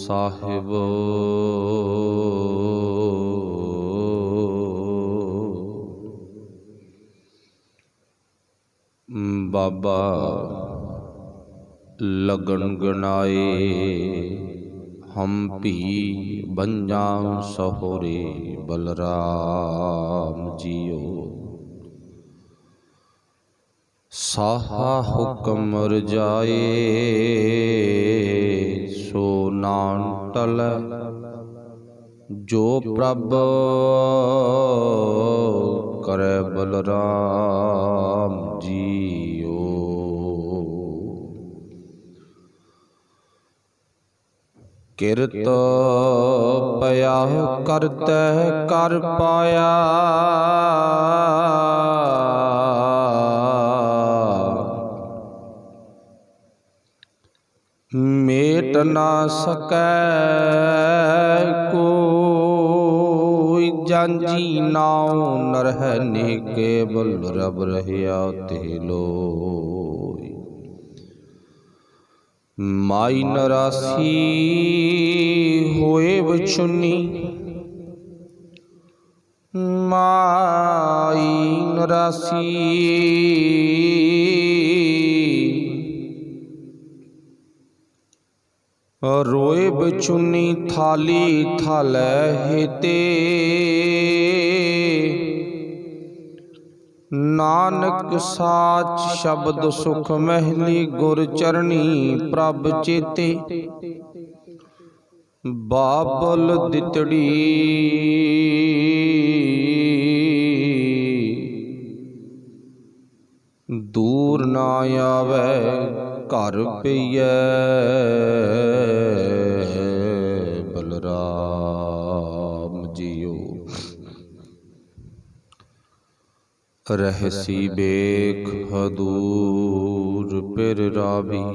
ਸਾਹਿਬ। ਬਾਬਾ ਲਗਨ ਗਨਾਏ ਹੰਪੀ ਬੰਜਾਂ ਸਹੋਰੇ ਬਲਰਾਮ ਜੀਓ। ਸਾਹਾ ਹੁਕਮ ਰਜਾਏ ਸੋ ਨਾਮ ਟਲੈ, ਜੋ ਪ੍ਰਭ ਕਰੈ ਬਲਰਾਮ ਜੀਓ। ਕਿਰਤ ਪਿਆ ਕਰਤੈ ਕਰ ਪਾਇਆ, ਮੇਟ ਨਾ ਸਕੈ ਕੋਈ, ਜਾਂਜੀ ਨਾਉ ਨਰਹਿ ਨੇ ਕੇਵਲ ਰਬ ਰਹਿਆ ਤੇ ਲੋਈ। ਮਾਈ ਨਰਾਸੀ ਹੋਏ ਵਿਛੁੰਨੀ, ਮਾਈ ਨਰਾਸੀ ਰੋਏ ਵਿਛੁੰਨੀ, ਥਾਲੀ ਥਾਲੈ ਹਿਤੇ। ਨਾਨਕ ਸਾਚ ਸ਼ਬਦ ਸੁਖ ਮਹਿਲੀ, ਗੁਰ ਚਰਣੀ ਪ੍ਰਭ ਚੇਤੇ। ਬਾਬਲ ਦਿਤੜੀ ਦੂਰ ਨਾ ਆਵੈ, ਘਰ ਪਈਐ ਬਲਰਾਮ ਜੀਓ। ਰਹਿਸੀ ਬੇਖ ਹਦੂਰ ਪਿਰ ਰਾਵੀ,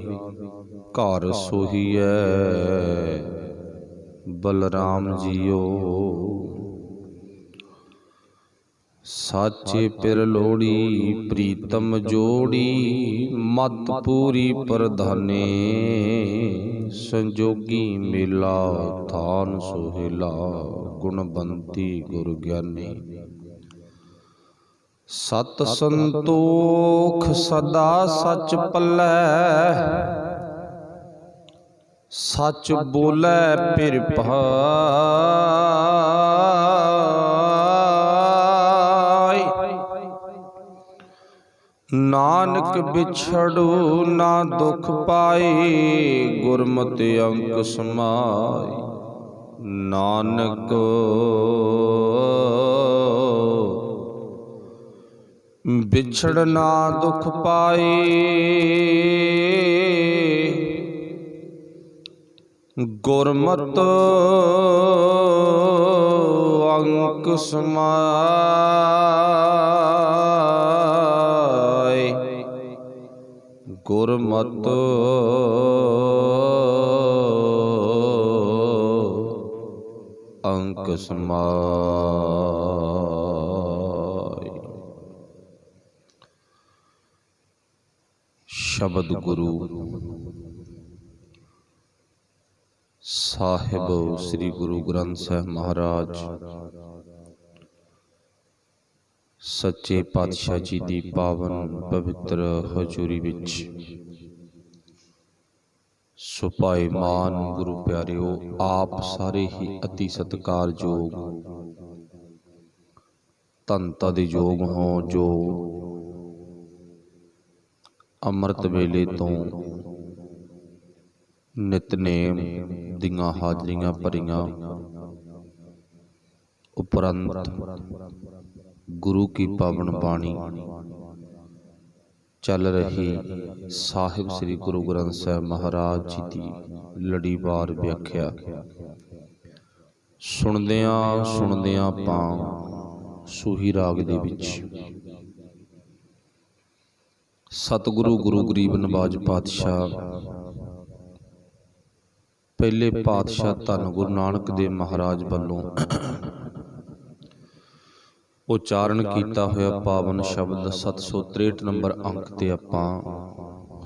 ਘਰ ਸੋਹੀਐ ਬਲਰਾਮ ਜੀਓ। ਸਾਚੇ ਪਿਰ ਲੋੜੀ ਪ੍ਰੀਤਮ ਜੋੜੀ, ਮਤ ਪੂਰੀ ਪ੍ਰਧਾਨੇ। ਸੰਜੋਗੀ ਮੇਲਾ ਥਾਨ ਸੋਹਿਲਾ, ਗੁਣਬੰਤੀ ਗੁਰ ਗਿਆਨੀ। ਸਤ ਸੰਤੋਖ ਸਦਾ ਸਚ ਪੱਲੈ, ਸਚ ਬੋਲੇ ਪਿਰ ਭਾਈ। ਨਾਨਕ ਵਿਛੜੂ ਨਾ ਦੁਖ ਪਾਏ, ਗੁਰਮਤਿ ਅੰਕ ਸਮਾਈ। ਨਾਨਕ ਵਿਛੜ ਨਾ ਦੁਖ ਪਾਏ, ਗੁਰਮਤਿ ਅੰਕ ਸਮਾਏ। ਗੁਰਮਤਿ ਅੰਕ ਸਮਾਏ। ਸ਼ਬਦ ਗੁਰੂ ਸਾਹਿਬ ਸ੍ਰੀ ਗੁਰੂ ਗ੍ਰੰਥ ਸਾਹਿਬ ਮਹਾਰਾਜ ਸੱਚੇ ਪਾਤਸ਼ਾਹ ਜੀ ਦੀ ਪਾਵਨ ਪਵਿੱਤਰ ਹਜ਼ੂਰੀ ਵਿੱਚ ਸੁਭਾਏਮਾਨ ਗੁਰੂ ਪਿਆਰਿਓ, ਆਪ ਸਾਰੇ ਹੀ ਅਤੀ ਸਤਿਕਾਰਯੋਗ ਧੰਤਾ ਦੇ ਯੋਗ ਹੋ, ਜੋ ਅੰਮ੍ਰਿਤ ਵੇਲੇ ਤੋਂ ਨਿਤਨੇਮ ਦੀਆਂ ਹਾਜ਼ਰੀਆਂ ਭਰੀਆਂ ਉਪਰੰਤ ਗੁਰੂ ਕੀ ਪਾਵਨ ਬਾਣੀ ਚੱਲ ਰਹੀ ਸਾਹਿਬ ਸ੍ਰੀ ਗੁਰੂ ਗ੍ਰੰਥ ਸਾਹਿਬ ਮਹਾਰਾਜ ਜੀ ਦੀ ਲੜੀਵਾਰ ਵਿਆਖਿਆ ਸੁਣਦਿਆਂ ਆਪਾਂ ਸੂਹੀ ਰਾਗ ਦੇ ਵਿੱਚ ਸਤਿਗੁਰੂ ਗੁਰੂ ਗਰੀਬ ਨਵਾਜ ਪਾਤਸ਼ਾਹ ਪਹਿਲੇ ਪਾਤਸ਼ਾਹ ਧੰਨ ਗੁਰੂ ਨਾਨਕ ਦੇਵ ਮਹਾਰਾਜ ਵੱਲੋਂ ਉਚਾਰਨ ਕੀਤਾ ਹੋਇਆ ਪਾਵਨ ਸ਼ਬਦ 763 ਨੰਬਰ ਅੰਕ ਤੇ ਆਪਾਂ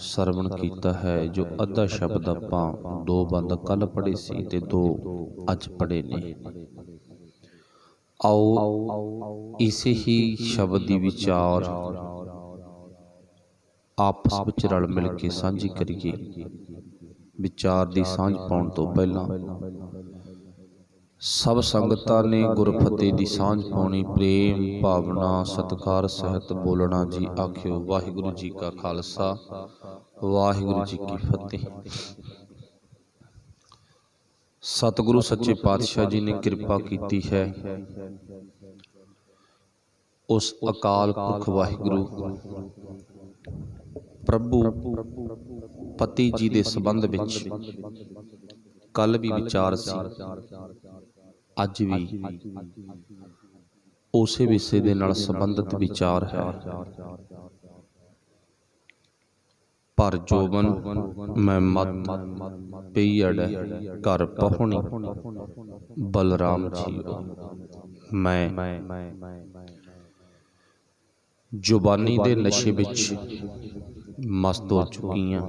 ਸਰਵਣ ਕੀਤਾ ਹੈ, ਜੋ ਅੱਧਾ ਸ਼ਬਦ ਆਪਾਂ 2 ਬੰਦ ਕੱਲ ਪੜ੍ਹੇ ਸੀ ਤੇ 2 ਅੱਜ ਪੜ੍ਹੇ ਨੇ। ਆਓ ਇਸੇ ਹੀ ਸ਼ਬਦ ਦੀ ਵਿਚਾਰ ਆਪਸ ਵਿੱਚ ਰਲ ਮਿਲ ਕੇ ਸਾਂਝੀ ਕਰੀਏ। ਵਿਚਾਰ ਦੀ ਸਾਂਝ ਪਾਉਣ ਤੋਂ ਪਹਿਲਾਂ ਸਭ ਸੰਗਤਾਂ ਨੇ ਗੁਰਫਤਿਹ ਦੀ ਸਾਂਝ ਪਾਉਣੀ। ਪ੍ਰੇਮ ਭਾਵਨਾ ਸਤਿਕਾਰ ਸਹਿਤ ਬੋਲਣਾ ਜੀ। ਆਖਿਓ ਵਾਹਿਗੁਰੂ ਜੀ ਕਾ ਖਾਲਸਾ, ਵਾਹਿਗੁਰੂ ਜੀ ਕੀ ਫਤਿਹ। ਸਤਿਗੁਰੂ ਸੱਚੇ ਪਾਤਸ਼ਾਹ ਜੀ ਨੇ ਕਿਰਪਾ ਕੀਤੀ ਹੈ। ਉਸ ਅਕਾਲ ਪੁਰਖ ਵਾਹਿਗੁਰੂ ਪ੍ਰਭੂ ਪਤੀ ਜੀ ਦੇ ਸੰਬੰਧ ਵਿੱਚ ਕੱਲ ਵੀ ਵਿਚਾਰ ਸੀ, ਅੱਜ ਵੀ ਉਸੇ ਵਿਸ਼ੇ ਦੇ ਨਾਲ ਸੰਬੰਧਿਤ ਵਿਚਾਰ ਹੈ। ਪਰ ਜੋਬਨ ਮੈਂ ਮਤ ਪਈਅੜ ਘਰ ਪਹੁਣੀ ਬਲਰਾਮ ਜੀਓ। ਮੈਂ ਜ਼ੁਬਾਨੀ ਦੇ ਨਸ਼ੇ ਵਿੱਚ ਮਸਤ ਹੋ ਚੁੱਕੀ ਹਾਂ,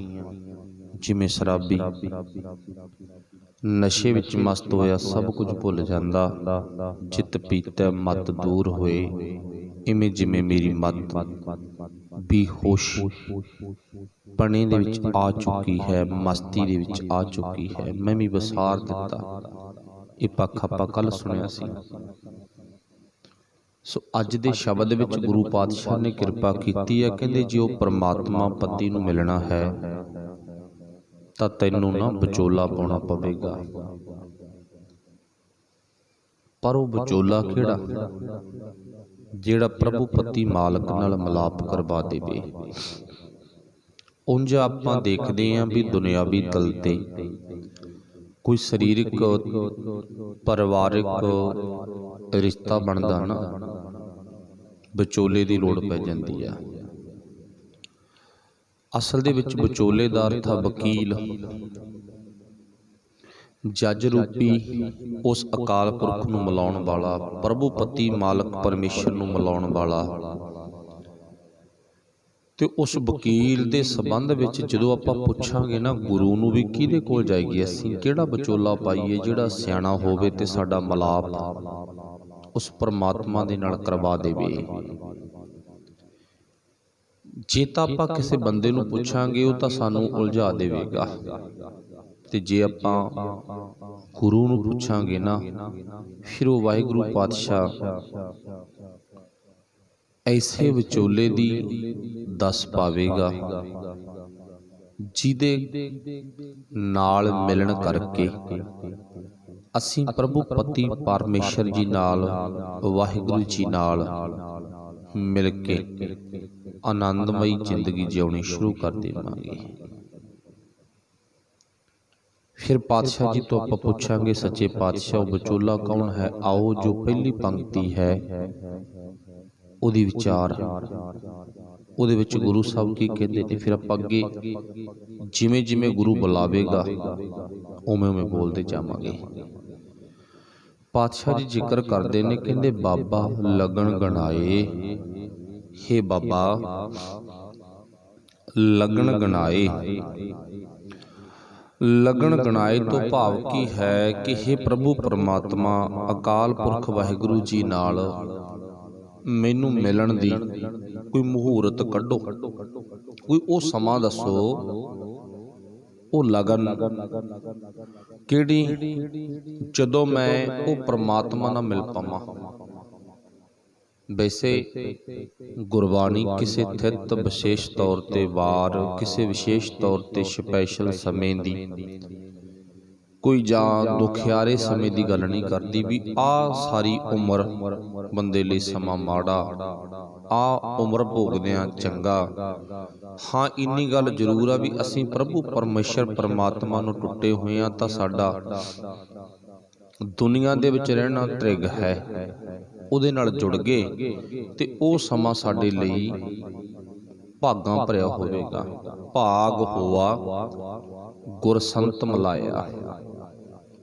ਜਿਵੇਂ ਸ਼ਰਾਬੀ ਨਸ਼ੇ ਵਿੱਚ ਮਸਤ ਹੋਇਆ ਸਭ ਕੁਝ ਭੁੱਲ ਜਾਂਦਾ। ਚਿੱਤ ਪੀਤਾ ਮਤ ਦੂਰ ਹੋਏ, ਇਵੇਂ ਜਿਵੇਂ ਮੇਰੀ ਮਤ ਬੇਹੋਸ਼ ਪਣੇ ਦੇ ਵਿੱਚ ਆ ਚੁੱਕੀ ਹੈ, ਮਸਤੀ ਦੇ ਵਿੱਚ ਆ ਚੁੱਕੀ ਹੈ। ਮੈਂ ਵੀ ਵਿਸਾਰ ਦਿੱਤਾ। ਇਹ ਪੱਖ ਆਪਾਂ ਕੱਲ ਸੁਣਿਆ ਸੀ। ਸੋ ਅੱਜ ਦੇ ਸ਼ਬਦ ਵਿੱਚ ਗੁਰੂ ਪਾਤਸ਼ਾਹ ਨੇ ਕਿਰਪਾ ਕੀਤੀ ਹੈ। ਕਹਿੰਦੇ ਜੇ ਉਹ ਪਰਮਾਤਮਾ ਪਤੀ ਨੂੰ ਮਿਲਣਾ ਹੈ ਤਾਂ ਤੈਨੂੰ ਨਾ ਵਿਚੋਲਾ ਪਾਉਣਾ ਪਵੇਗਾ। ਪਰ ਉਹ ਵਿਚੋਲਾ ਕਿਹੜਾ? ਜਿਹੜਾ ਪ੍ਰਭੂ ਪਤੀ ਮਾਲਕ ਨਾਲ ਮਿਲਾਪ ਕਰਵਾ ਦੇਵੇ। ਉਂਝ ਆਪਾਂ ਦੇਖਦੇ ਹਾਂ ਵੀ ਦੁਨਿਆਵੀ ਤਲ ਤੇ ਕੋਈ ਸਰੀਰਕ ਪਰਿਵਾਰਿਕ ਰਿਸ਼ਤਾ ਬਣਦਾ ਨਾ, ਵਿਚੋਲੇ ਦੀ ਲੋੜ ਪੈ ਜਾਂਦੀ ਆ। ਅਸਲ ਦੇ ਵਿੱਚ ਵਿਚੋਲੇ ਦਾ ਅਰਥ ਵਕੀਲ, ਜੱਜ ਰੂਪੀ ਉਸ ਅਕਾਲ ਪੁਰਖ ਨੂੰ ਮਿਲਾਉਣ ਵਾਲਾ, ਪ੍ਰਭੂ ਪਤੀ ਮਾਲਕ ਪਰਮੇਸ਼ਰ ਨੂੰ ਮਿਲਾਉਣ ਵਾਲਾ। ਤੇ ਉਸ ਵਕੀਲ ਦੇ ਸੰਬੰਧ ਵਿੱਚ ਜਦੋਂ ਆਪਾਂ ਪੁੱਛਾਂਗੇ ਨਾ ਗੁਰੂ ਨੂੰ ਵੀ ਕਿਹਦੇ ਕੋਲ ਜਾਈਏ, ਅਸੀਂ ਕਿਹੜਾ ਵਿਚੋਲਾ ਪਾਈਏ ਜਿਹੜਾ ਸਿਆਣਾ ਹੋਵੇ ਤੇ ਸਾਡਾ ਮਿਲਾਪ ਉਸ ਪਰਮਾਤਮਾ ਦੇ ਨਾਲ ਕਰਵਾ ਦੇਵੇ। ਜੇ ਤਾਂ ਆਪਾਂ ਕਿਸੇ ਬੰਦੇ ਨੂੰ ਪੁੱਛਾਂਗੇ ਉਹ ਤਾਂ ਸਾਨੂੰ ਉਲਝਾ ਦੇਵੇਗਾ, ਤੇ ਜੇ ਆਪਾਂ ਗੁਰੂ ਨੂੰ ਪੁੱਛਾਂਗੇ ਨਾ ਫਿਰ ਉਹ ਵਾਹਿਗੁਰੂ ਪਾਤਸ਼ਾਹ ਐਸੇ ਵਿਚੋਲੇ ਦੀ ਦੱਸ ਪਾਵੇਗਾ ਜਿਹਦੇ ਨਾਲ ਮਿਲਣ ਕਰਕੇ ਅਸੀਂ ਪ੍ਰਭੂ ਪਤੀ ਪਰਮੇਸ਼ਰ ਜੀ ਨਾਲ, ਵਾਹਿਗੁਰੂ ਜੀ ਨਾਲ ਮਿਲ ਕੇ ਆਨੰਦਮਈ ਜ਼ਿੰਦਗੀ ਜਿਉਣੀ ਸ਼ੁਰੂ ਕਰ ਦੇਵਾਂਗੇ। ਫਿਰ ਪਾਤਸ਼ਾਹ ਜੀ ਤੋਂ ਆਪਾਂ ਪੁੱਛਾਂਗੇ ਸੱਚੇ ਪਾਤਸ਼ਾਹ ਉਹ ਵਿਚੋਲਾ ਕੌਣ ਹੈ। ਆਓ ਜੋ ਪਹਿਲੀ ਪੰਕਤੀ ਹੈ ਉਹਦੀ ਵਿਚਾਰ, ਉਹਦੇ ਵਿੱਚ ਗੁਰੂ ਸਾਹਿਬ ਕੀ ਕਹਿੰਦੇ ਨੇ। ਫਿਰ ਆਪਾਂ ਅੱਗੇ ਜਿਵੇਂ ਜਿਵੇਂ ਗੁਰੂ ਬੁਲਾਵੇਗਾ ਉਵੇਂ ਉਵੇਂ ਬੋਲਦੇ ਜਾਵਾਂਗੇ। ਪਾਤਸ਼ਾਹ ਜੀ ਜ਼ਿਕਰ ਕਰਦੇ ਨੇ, ਕਹਿੰਦੇ ਬਾਬਾ ਲਗਨ ਗਣਾਏ, ਹੇ ਬਾਬਾ ਲਗਨ ਗਣਾਏ। ਲਗਨ ਗਣਾਏ ਤੋਂ ਭਾਵ ਕੀ ਹੈ ਕਿ ਹੇ ਪ੍ਰਭੂ ਪਰਮਾਤਮਾ ਅਕਾਲ ਪੁਰਖ ਵਾਹਿਗੁਰੂ ਜੀ ਨਾਲ ਮੈਨੂੰ ਮਿਲਣ ਦੀ ਕੋਈ ਮੁਹੂਰਤ ਕੱਢੋ, ਕੋਈ ਉਹ ਸਮਾਂ ਦੱਸੋ, ਉਹ ਲਗਨ ਕਿਹੜੀ ਜਦੋਂ ਮੈਂ ਉਹ ਪਰਮਾਤਮਾ ਨਾਲ ਮਿਲ ਪਾਵਾਂ। ਵੈਸੇ ਗੁਰਬਾਣੀ ਕਿਸੇ ਥਿਤ ਵਿਸ਼ੇਸ਼ ਤੌਰ ਤੇ ਵਾਰ, ਕਿਸੇ ਵਿਸ਼ੇਸ਼ ਤੌਰ ਤੇ ਸਪੈਸ਼ਲ ਸਮੇਂ ਦੀ ਕੋਈ ਜਾਂ ਦੁਖਿਆਰੇ ਸਮੇਂ ਦੀ ਗੱਲ ਨਹੀਂ ਕਰਦੀ ਵੀ ਆਹ ਸਾਰੀ ਉਮਰ ਬੰਦੇ ਲਈ ਸਮਾਂ ਮਾੜਾ, ਆਹ ਉਮਰ ਭੋਗਦਿਆਂ ਚੰਗਾ। ਹਾਂ ਇੰਨੀ ਗੱਲ ਜ਼ਰੂਰ ਆ ਵੀ ਅਸੀਂ ਪ੍ਰਭੂ ਪਰਮੇਸ਼ਰ ਪਰਮਾਤਮਾ ਨੂੰ ਟੁੱਟੇ ਹੋਏ ਹਾਂ ਤਾਂ ਸਾਡਾ ਦੁਨੀਆ ਦੇ ਵਿੱਚ ਰਹਿਣਾ ਤ੍ਰਿਗ ਹੈ, ਉਹਦੇ ਨਾਲ ਜੁੜ ਗਏ ਤੇ ਉਹ ਸਮਾਂ ਸਾਡੇ ਲਈ ਭਾਗਾਂ ਭਰਿਆ ਹੋਵੇਗਾ। ਭਾਗ ਹੋਆ ਗੁਰ ਸੰਤ ਮਿਲਾਇਆ,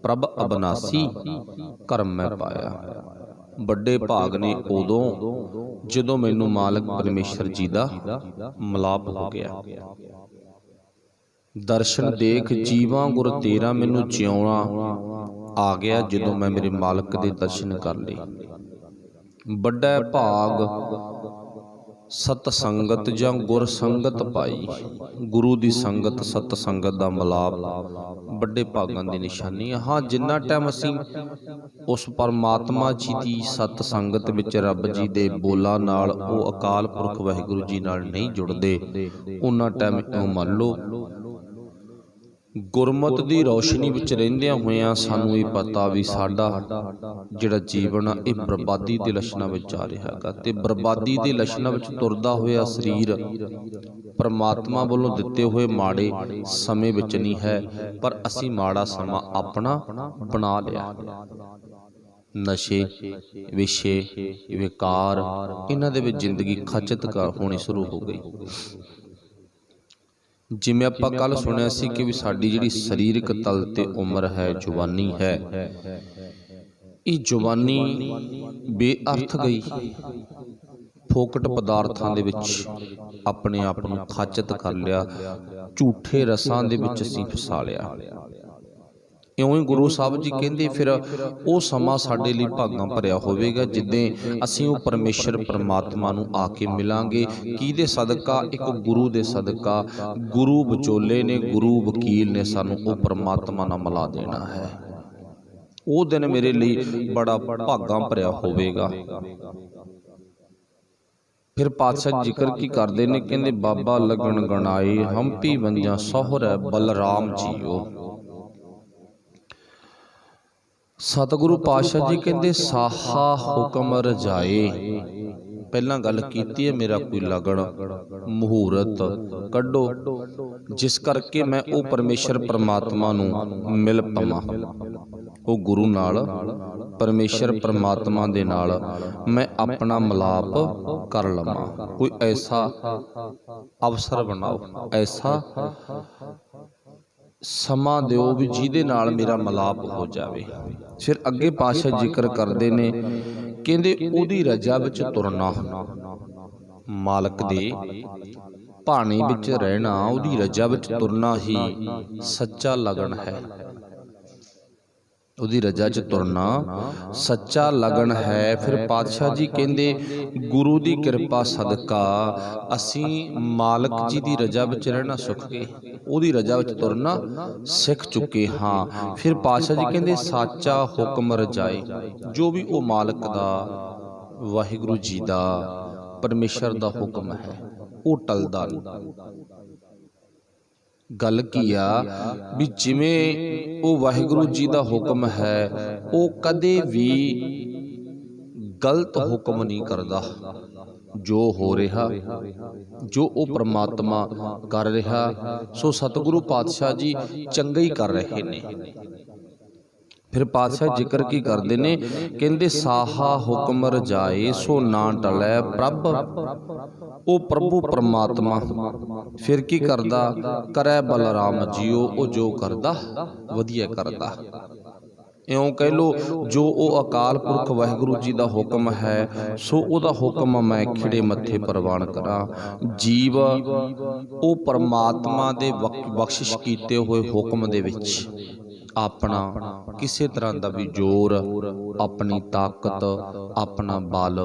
ਪ੍ਰਭ ਅਬਨਾਸੀ ਕਰਮ ਮੈਂ ਪਾਇਆ। ਵੱਡੇ ਭਾਗ ਨੇ ਉਦੋਂ ਜਦੋਂ ਮੈਨੂੰ ਮਾਲਕ ਪਰਮੇਸ਼ਰ ਜੀ ਦਾ ਮਿਲਾਪ ਹੋ ਗਿਆ। ਦਰਸ਼ਨ ਦੇਖ ਜੀਵਾਂ ਗੁਰ ਤੇਰਾ, ਮੈਨੂੰ ਜਿਉਣਾ ਆ ਗਿਆ ਜਦੋਂ ਮੈਂ ਮੇਰੇ ਮਾਲਕ ਦੇ ਦਰਸ਼ਨ ਕਰ ਲਏ। ਵੱਡਾ ਭਾਗ ਸਤ ਸੰਗਤ ਜਾਂ ਗੁਰ ਸੰਗਤ ਪਾਈ। ਗੁਰੂ ਦੀ ਸੰਗਤ, ਸਤ ਸੰਗਤ ਦਾ ਮਿਲਾਪ ਵੱਡੇ ਭਾਗਾਂ ਦੀ ਨਿਸ਼ਾਨੀ ਹੈ। ਹਾਂ, ਜਿੰਨਾ ਟਾਈਮ ਅਸੀਂ ਉਸ ਪਰਮਾਤਮਾ ਜੀ ਦੀ ਸਤ ਸੰਗਤ ਵਿੱਚ ਰੱਬ ਜੀ ਦੇ ਬੋਲਾਂ ਨਾਲ, ਉਹ ਅਕਾਲ ਪੁਰਖ ਵਾਹਿਗੁਰੂ ਜੀ ਨਾਲ ਨਹੀਂ ਜੁੜਦੇ, ਉਹਨਾਂ ਟਾਈਮ ਇਉਂ ਮੰਨ ਲਓ ਗੁਰਮਤਿ ਦੀ ਰੌਸ਼ਨੀ ਵਿੱਚ ਰਹਿੰਦਿਆਂ ਹੋਇਆਂ ਸਾਨੂੰ ਇਹ ਪਤਾ ਵੀ ਸਾਡਾ ਜਿਹੜਾ ਜੀਵਨ ਆ ਇਹ ਬਰਬਾਦੀ ਦੇ ਲੱਛਣਾਂ ਵਿੱਚ ਆ ਰਿਹਾ ਹੈਗਾ, ਤੇ ਬਰਬਾਦੀ ਦੇ ਲੱਛਣਾਂ ਵਿੱਚ ਤੁਰਦਾ ਹੋਇਆ ਸਰੀਰ ਪਰਮਾਤਮਾ ਵੱਲੋਂ ਦਿੱਤੇ ਹੋਏ ਮਾੜੇ ਸਮੇਂ ਵਿੱਚ ਨਹੀਂ ਹੈ, ਪਰ ਅਸੀਂ ਮਾੜਾ ਸਮਾਂ ਆਪਣਾ ਬਣਾ ਲਿਆ। ਨਸ਼ੇ, ਵਿਸ਼ੇ, ਵਿਕਾਰ, ਇਹਨਾਂ ਦੇ ਵਿੱਚ ਜ਼ਿੰਦਗੀ ਖਚਤ ਹੋਣੀ ਸ਼ੁਰੂ ਹੋ ਗਈ। ਜਿਵੇਂ ਆਪਾਂ ਕੱਲ ਸੁਣਿਆ ਸੀ ਕਿ ਵੀ ਸਾਡੀ ਜਿਹੜੀ ਸਰੀਰਕ ਤਲ ਤੇ ਉਮਰ ਹੈ, ਜਵਾਨੀ ਹੈ, ਇਹ ਜਵਾਨੀ ਬੇਅਰਥ ਗਈ। ਫੋਕਟ ਪਦਾਰਥਾਂ ਦੇ ਵਿੱਚ ਆਪਣੇ ਆਪ ਨੂੰ ਖਚਤ ਕਰ ਲਿਆ, ਝੂਠੇ ਰਸਾਂ ਦੇ ਵਿੱਚ ਅਸੀਂ ਫਸਾ ਲਿਆ। ਇਉਂ ਹੀ ਗੁਰੂ ਸਾਹਿਬ ਜੀ ਕਹਿੰਦੇ ਫਿਰ ਉਹ ਸਮਾਂ ਸਾਡੇ ਲਈ ਭਾਗਾਂ ਭਰਿਆ ਹੋਵੇਗਾ ਜਿੱਦਾਂ ਅਸੀਂ ਉਹ ਪਰਮੇਸ਼ਰ ਪਰਮਾਤਮਾ ਨੂੰ ਆ ਕੇ ਮਿਲਾਂਗੇ। ਕਿਹਦੇ ਸਦਕਾ? ਇੱਕ ਗੁਰੂ ਦੇ ਸਦਕਾ। ਗੁਰੂ ਵਿਚੋਲੇ ਨੇ, ਗੁਰੂ ਵਕੀਲ ਨੇ ਸਾਨੂੰ ਉਹ ਪਰਮਾਤਮਾ ਨਾਲ ਮਿਲਾ ਦੇਣਾ ਹੈ। ਉਹ ਦਿਨ ਮੇਰੇ ਲਈ ਬੜਾ ਭਾਗਾਂ ਭਰਿਆ ਹੋਵੇਗਾ। ਫਿਰ ਪਾਤਸ਼ਾਹ ਜ਼ਿਕਰ ਕੀ ਕਰਦੇ ਨੇ, ਕਹਿੰਦੇ ਬਾਬਾ ਲਗਨ ਗਣਾਏ ਹੰਪੀ ਵੰਜਾਂ ਸਹੁਰੈ ਬਲਰਾਮ ਜੀਓ। ਸਤਿਗੁਰੂ ਪਾਤਸ਼ਾਹ ਜੀ ਕਹਿੰਦੇ ਸਾਹਾ ਹੁਕਮ ਰਜਾਏ। ਪਹਿਲਾਂ ਗੱਲ ਕੀਤੀ ਹੈ, ਮੇਰਾ ਕੋਈ ਲਗਨ ਮਹੂਰਤ ਕੱਢੋ ਜਿਸ ਕਰਕੇ ਮੈਂ ਉਹ ਪਰਮੇਸ਼ਰ ਪਰਮਾਤਮਾ ਨੂੰ ਮਿਲ ਪਵਾਂ। ਉਹ ਗੁਰੂ ਨਾਲ, ਪਰਮੇਸ਼ਰ ਪਰਮਾਤਮਾ ਦੇ ਨਾਲ ਮੈਂ ਆਪਣਾ ਮਿਲਾਪ ਕਰ ਲਵਾਂ। ਕੋਈ ਐਸਾ ਅਵਸਰ ਬਣਾਓ, ਐਸਾ ਸਮਾਂ ਦਿਓ ਵੀ ਜਿਹਦੇ ਨਾਲ ਮੇਰਾ ਮਿਲਾਪ ਹੋ ਜਾਵੇ। ਫਿਰ ਅੱਗੇ ਪਾਤਸ਼ਾਹ ਜ਼ਿਕਰ ਕਰਦੇ ਨੇ, ਕਹਿੰਦੇ ਉਹਦੀ ਰਜ਼ਾ ਵਿੱਚ ਤੁਰਨਾ, ਮਾਲਕ ਦੇ ਭਾਣੇ ਵਿੱਚ ਰਹਿਣਾ, ਉਹਦੀ ਰਜ਼ਾ ਵਿੱਚ ਤੁਰਨਾ ਹੀ ਸੱਚਾ ਲਗਨ ਹੈ। ਉਹਦੀ ਰਜ਼ਾ 'ਚ ਤੁਰਨਾ ਸੱਚਾ ਲਗਨ ਹੈ। ਫਿਰ ਪਾਤਸ਼ਾਹ ਜੀ ਕਹਿੰਦੇ ਗੁਰੂ ਦੀ ਕਿਰਪਾ ਸਦਕਾ ਅਸੀਂ ਮਾਲਕ ਜੀ ਦੀ ਰਜ਼ਾ ਵਿੱਚ ਰਹਿਣਾ ਸਿੱਖ ਗਏ, ਉਹਦੀ ਰਜ਼ਾ ਵਿੱਚ ਤੁਰਨਾ ਸਿੱਖ ਚੁੱਕੇ ਹਾਂ। ਫਿਰ ਪਾਤਸ਼ਾਹ ਜੀ ਕਹਿੰਦੇ ਸਾਚਾ ਹੁਕਮ ਰਜਾਏ। ਜੋ ਵੀ ਉਹ ਮਾਲਕ ਦਾ, ਵਾਹਿਗੁਰੂ ਜੀ ਦਾ, ਪਰਮੇਸ਼ਰ ਦਾ ਹੁਕਮ ਹੈ ਉਹ ਟਲਦਾ ਨਹੀਂ। ਗੱਲ ਕੀ ਆ ਵੀ ਜਿਵੇਂ ਉਹ ਵਾਹਿਗੁਰੂ ਜੀ ਦਾ ਹੁਕਮ ਹੈ ਉਹ ਕਦੇ ਵੀ ਗਲਤ ਹੁਕਮ ਨਹੀਂ ਕਰਦਾ। ਜੋ ਹੋ ਰਿਹਾ, ਜੋ ਉਹ ਪ੍ਰਮਾਤਮਾ ਕਰ ਰਿਹਾ, ਸੋ ਸਤਿਗੁਰੂ ਪਾਤਸ਼ਾਹ ਜੀ ਚੰਗਾ ਹੀ ਕਰ ਰਹੇ ਨੇ। ਫਿਰ ਪਾਤਸ਼ਾਹ ਜ਼ਿਕਰ ਕੀ ਕਰਦੇ ਨੇ, ਕਹਿੰਦੇ ਸਾਹਾ ਹੁਕਮ ਰਜਾਏ ਸੋ ਨਾ ਟਲੈ ਪ੍ਰਭ। ਉਹ ਪ੍ਰਭੂ ਪਰਮਾਤਮਾ ਫਿਰ ਕੀ ਕਰਦਾ? ਕਰੈ ਬਲਰਾਮ ਜੀਓ। ਉਹ ਜੋ ਕਰਦਾ ਵਧੀਆ ਕਰਦਾ। ਇਉਂ ਕਹਿ ਲੋ, ਜੋ ਉਹ ਅਕਾਲ ਪੁਰਖ ਵਾਹਿਗੁਰੂ ਜੀ ਦਾ ਹੁਕਮ ਹੈ ਸੋ ਉਹਦਾ ਹੁਕਮ ਮੈਂ ਖਿੜੇ ਮੱਥੇ ਪ੍ਰਵਾਨ ਕਰਾਂ। ਜੀਵ ਉਹ ਪਰਮਾਤਮਾ ਦੇ ਬਖਸ਼ਿਸ਼ ਕੀਤੇ ਹੋਏ ਹੁਕਮ ਦੇ ਵਿੱਚ ਆਪਣਾ ਕਿਸੇ ਤਰ੍ਹਾਂ ਦਾ ਵੀ ਜ਼ੋਰ, ਆਪਣੀ ਤਾਕਤ, ਆਪਣਾ ਬਲ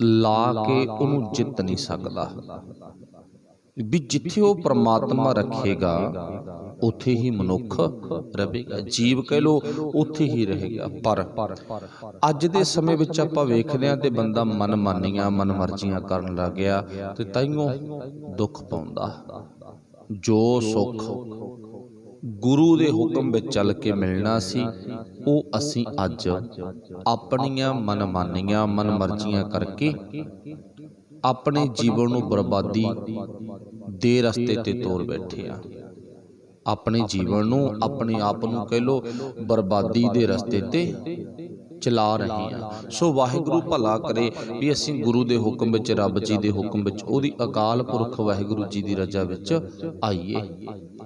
ਲਾ ਕੇ ਉਹਨੂੰ ਜਿੱਤ ਨਹੀਂ ਸਕਦਾ। ਵੀ ਜਿੱਥੇ ਉਹ ਪਰਮਾਤਮਾ ਰੱਖੇਗਾ ਉੱਥੇ ਹੀ ਮਨੁੱਖ ਰਹੇਗਾ, ਜੀਵ ਕਹਿ ਲੋ ਉੱਥੇ ਹੀ ਰਹੇਗਾ। ਪਰ ਅੱਜ ਦੇ ਸਮੇਂ ਵਿੱਚ ਆਪਾਂ ਵੇਖਦੇ ਹਾਂ ਤੇ ਬੰਦਾ ਮਨ ਮਾਨੀਆਂ, ਮਨ ਮਰਜ਼ੀਆਂ ਕਰਨ ਲੱਗ ਗਿਆ ਤੇ ਤਾਈਓਂ ਦੁੱਖ ਪਾਉਂਦਾ। ਜੋ ਸੁੱਖ ਗੁਰੂ ਦੇ ਹੁਕਮ ਵਿੱਚ ਚੱਲ ਕੇ ਮਿਲਣਾ ਸੀ ਉਹ ਅਸੀਂ ਅੱਜ ਆਪਣੀਆਂ ਮਨਮਾਨੀਆਂ, ਮਨ ਮਰਜ਼ੀਆਂ ਕਰਕੇ ਆਪਣੇ ਜੀਵਨ ਨੂੰ ਬਰਬਾਦੀ ਦੇ ਰਸਤੇ ਤੇ ਤੋਰ ਬੈਠੇ ਆ। ਆਪਣੇ ਜੀਵਨ ਨੂੰ, ਆਪਣੇ ਆਪ ਨੂੰ ਕਹਿ ਲੋ ਬਰਬਾਦੀ ਦੇ ਰਸਤੇ ਤੇ ਚਲਾ ਰਹੇ ਆ। ਸੋ ਵਾਹਿਗੁਰੂ ਭਲਾ ਕਰੇ ਵੀ ਅਸੀਂ ਗੁਰੂ ਦੇ ਹੁਕਮ ਵਿੱਚ, ਰੱਬ ਜੀ ਦੇ ਹੁਕਮ ਵਿੱਚ, ਉਹਦੀ ਅਕਾਲ ਪੁਰਖ ਵਾਹਿਗੁਰੂ ਜੀ ਦੀ ਰਜ਼ਾ ਵਿੱਚ ਆਈਏ,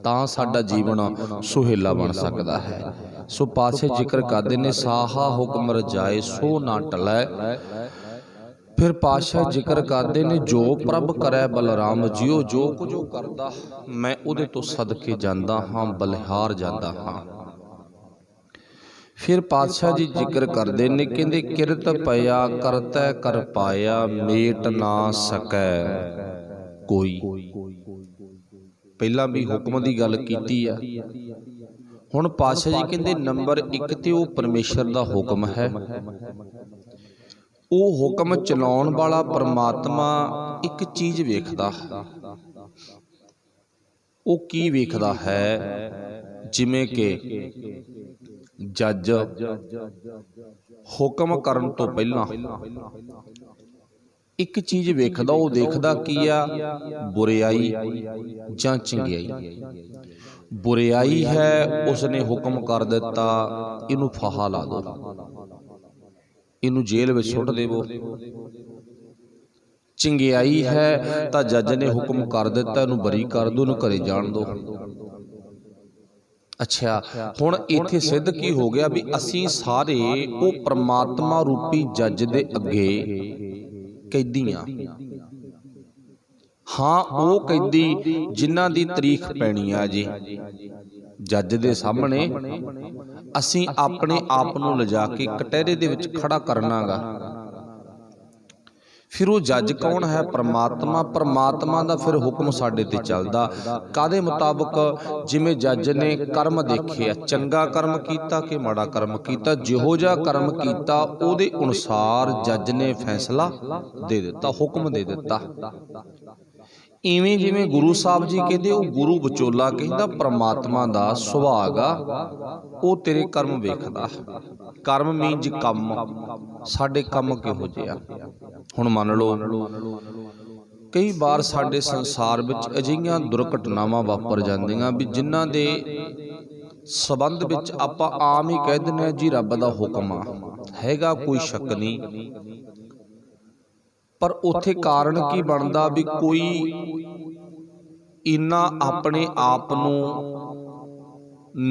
ਤਾਂ ਸਾਡਾ ਜੀਵਨ ਸੁਹੇਲਾ ਬਣ ਸਕਦਾ ਹੈ। ਸੋ ਪਾਤਸ਼ਾਹ ਜ਼ਿਕਰ ਕਰਦੇ ਨੇ ਸਾਹਾ ਹੁਕਮ ਰਜਾਏ ਸੋ ਨਾ ਟਲੈ फिर पातशाह जिक्र करते ने, जो प्रभ करै बलराम जियो, जो कुछ करदा मैं उहदे तो सदके जांदा हां, बलिहार जांदा हां। फिर पातशाह जी जिक्र करते ने, कहते किरत पया करतै कर पाया, मेट ना सकै कोई। पहला भी हुक्म की गल कीती आ। हुण पातशाह जी कहते नंबर 1 ते वो परमेश्वर का हुक्म है। वो हुक्म चलाउण वाला परमात्मा एक चीज़ वेखदा। वो की वेखदा है? जिवें कि जज हुक्म करन तो पहला एक चीज़ वेखदा। वो देखदा की आ? बुरियाई जां चंगियाई। बुरियाई है, उसने हुक्म कर दिता इनू फाहा ला दो, इनू जेल में सुट देवो। चंगियाई है तो जज ने हुक्म कर दिता इनू बरी कर दो, इनू घरे जान दो। अच्छा, हुण इत्थे सिद्ध की हो गया भी असीं सारे वो परमात्मा रूपी जज दे अगे कैदी हां। हाँ, वो कैदी जिन्हां दी तारीख पैणी आ जी जज दे सामने असीं अपने आप नूं लिजा के कटहरे दे विच खड़ा करना गा। फिर वो जज कौन है? परमात्मा। परमात्मा का फिर हुक्म साडे ते चलदा कादे मुताबक? जिवें जज ने कर्म देखे, चंगा कर्म कीता कि माड़ा कर्म कीता, जिहो जिहा कर्म कीता उहदे अनुसार जज ने फैसला दे दिता, हुक्म दे दिता। इवें जिवें गुरु साहब जी कहते, वो गुरु विचोला कहता परमात्मा का सुभाग आ, वो तेरे कर्म वेखदा। कर्म मीनज कम, साडे कम किहो जिहा। हुण मान लो कई बार साडे संसार विच अजिहियां दुर्घटनावां वापर जांदियां भी जिन्हां दे संबंध विच आपां आम ही कह दिंदे जी रब दा हुक्म आ, हैगा कोई शक नहीं। पर उत्थे कारण की बनदा भी कोई इन्ना अपने आप नूं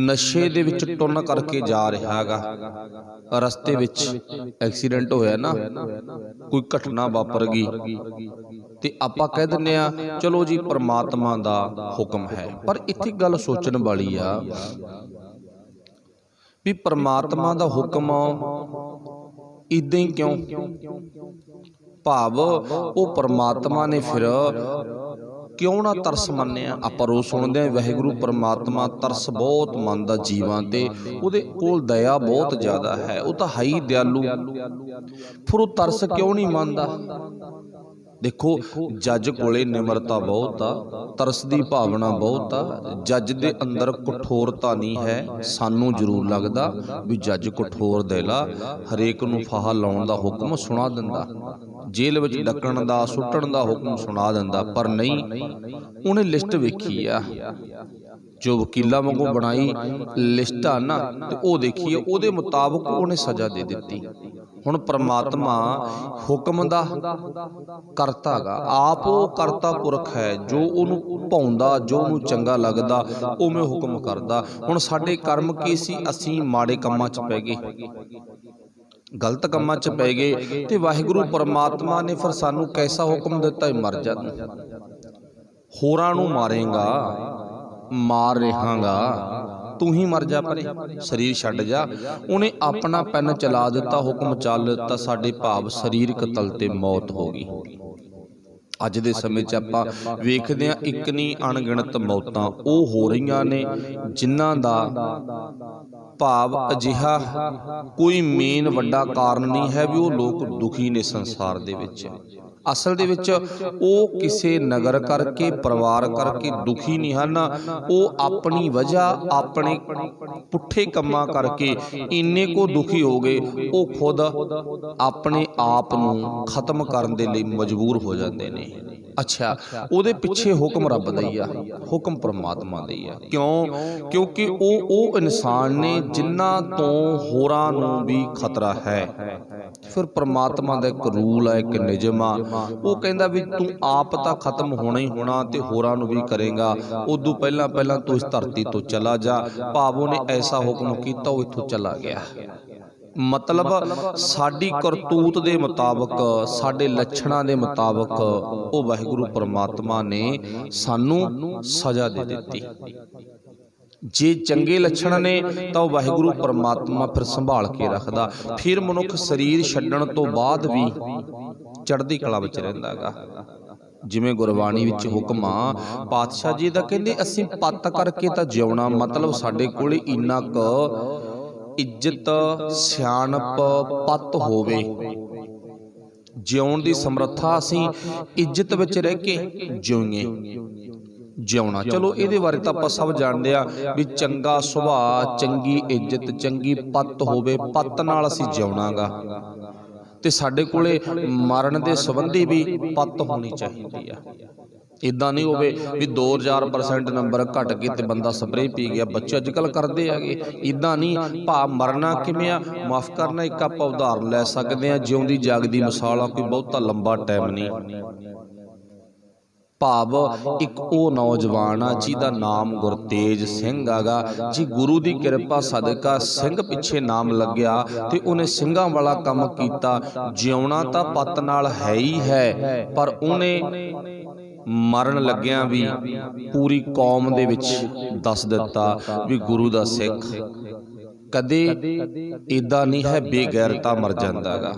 नशे दे विच टुन करके जा रहा हैगा। रस्ते विच एक्सीडेंट होया ना, कोई घटना वापर गई ते आपां कह दिंदे आ चलो जी परमात्मा दा हुक्म है। पर इत्थे गल सोचण वाली आ भी परमात्मा दा हुक्म इदां ही क्यों? भाव वो परमात्मा ने फिर क्यों ना तरस मन्निया? आपां रोज़ सुणदे आ वाहिगुरू परमात्मा तरस बहुत मंनदा जीवां ते, उहदे कोल दया बहुत ज़्यादा है, वो तो है ही दयालु। फिर वो तरस क्यों नहीं मंनदा? देखो जज कोले निमरता बहुत आ, तरस दी भावना बहुत आ। जज दे अंदर कठोरता नहीं है। सानू जरूर लगदा भी जज कठोर दिला, हरेक नूं फाहा लाउण दा हुक्म सुना दिंदा, जेल विच डकण दा सुੱਟਣ दा हुक्म सुना दिंदा। पर नहीं, उन्हें लिस्ट वेखी आ जो वकीला वांगू बनाई लिस्ट आ ना, ते ओ देखिए उहदे मुताबक उन्हें सज़ा दे दित्ती। हुण परमात्मा हुक्म दा करता गा, आप वो करता पुरख है, जो उहनूं भाउंदा, जो उहनूं चंगा लगदा उवें हुक्म करदा। हुण साडे कर्म की सी? असीं माड़े कम्मां च पै गए, गलत कम्मां च पै गए, ते वाहिगुरू परमात्मा ने फिर सानूं कैसा हुक्म दिता? मर जा, होरां नूं मारेगा, मार रहांगा, तू ही मर जा, परे शरीर छड्ड जा। उन्हें अपना पैन चला दिता, हुक्म चल दिता, साडे भाव शरीरक तल ते मौत हो गई। अज दे समय च आपां वेखदे हां इक नहीं अणगिणत मौतां वो हो रहीआं ने जिन्हां दा भाव अजिहा कोई मेन वड्डा कारण नहीं है भी वो लोग दुखी ने संसार दे विच। असल दे विच वो किसी नगर करके परिवार करके दुखी नहीं हैं, वो अपनी वजह अपने पुठे कम्मां करके इन्ने को दुखी हो गए, वो खुद अपने आप नूं खत्म करन दे लई मजबूर हो जाते हैं। अच्छा, उहदे पिछे हुक्म रब दा ही आ, हुक्म परमात्मा दा ही आ। क्यों? क्योंकि वो इंसान ने जिन्हां तो होरां नूं भी खतरा है। फिर परमात्मा दा एक रूल है, एक निजम आ, वो कहंदा भी तू आप तां खत्म होना ही होना ते होरां नूं भी करेगा। उदों पहलां तू इस धरती तो चला जा, भाव उहने ऐसा हुक्म कीता वो इत्थों चला गया। मतलब साडी करतूत दे मुताबक, साडे लक्षणां दे मुताबक वो वाहिगुरू परमात्मा ने सानू सज़ा दे दित्ती। जे चंगे लक्षण ने तो वाहिगुरू परमात्मा फिर संभाल के रखदा, फिर मनुख शरीर छड्डण तो बाद भी चढ़दी कला विच रहिंदा गा। जिवें गुरबाणी विच हुक्म आ पातशाह जी दा, कहंदे असीं पत करके तां जिउणा, मतलब साडे कोले इन्ना क इज्जत सियाणप पत होवे, जिउण दी समर्था असीं इज्जत विच रह के जिउईए जिउणा। चलो इहदे बारे तां आपां सब जाणदे आ भी चंगा सुभाਅ, चंगी इज्जत, चंगी पत होवे, पत नाल असीं जिउणा गा। ते साडे कोले मरण दे संबंधी भी पत होनी चाहिदी आ। इदां नहीं होवे भी 2000% नंबर घट गए तो बंदा स्प्रे पी गया, बच्चे अजकल करते हैं। इदां नहीं, भा मरना किवें आ, माफ़ करना, एक आपां उदाहरण लै सकते हैं, जिउंदी जागदी मिसाल आ, कोई बहुता लंबा टाइम नहीं। भाव एक वो नौजवान आ जिहदा नाम गुरतेज सिंह आगा जी। गुरु की किरपा सदका सिंह पिछे नाम लग्या ते उन्हें सिंघां वाला काम कीता। जिउणा तां पत नाल है ही है, पर उन्हें मरण लग्या भी पूरी कौम दे विच दस दिता भी गुरु दा सिख कदे इदां नहीं है बेगैरता मर जांदा गा,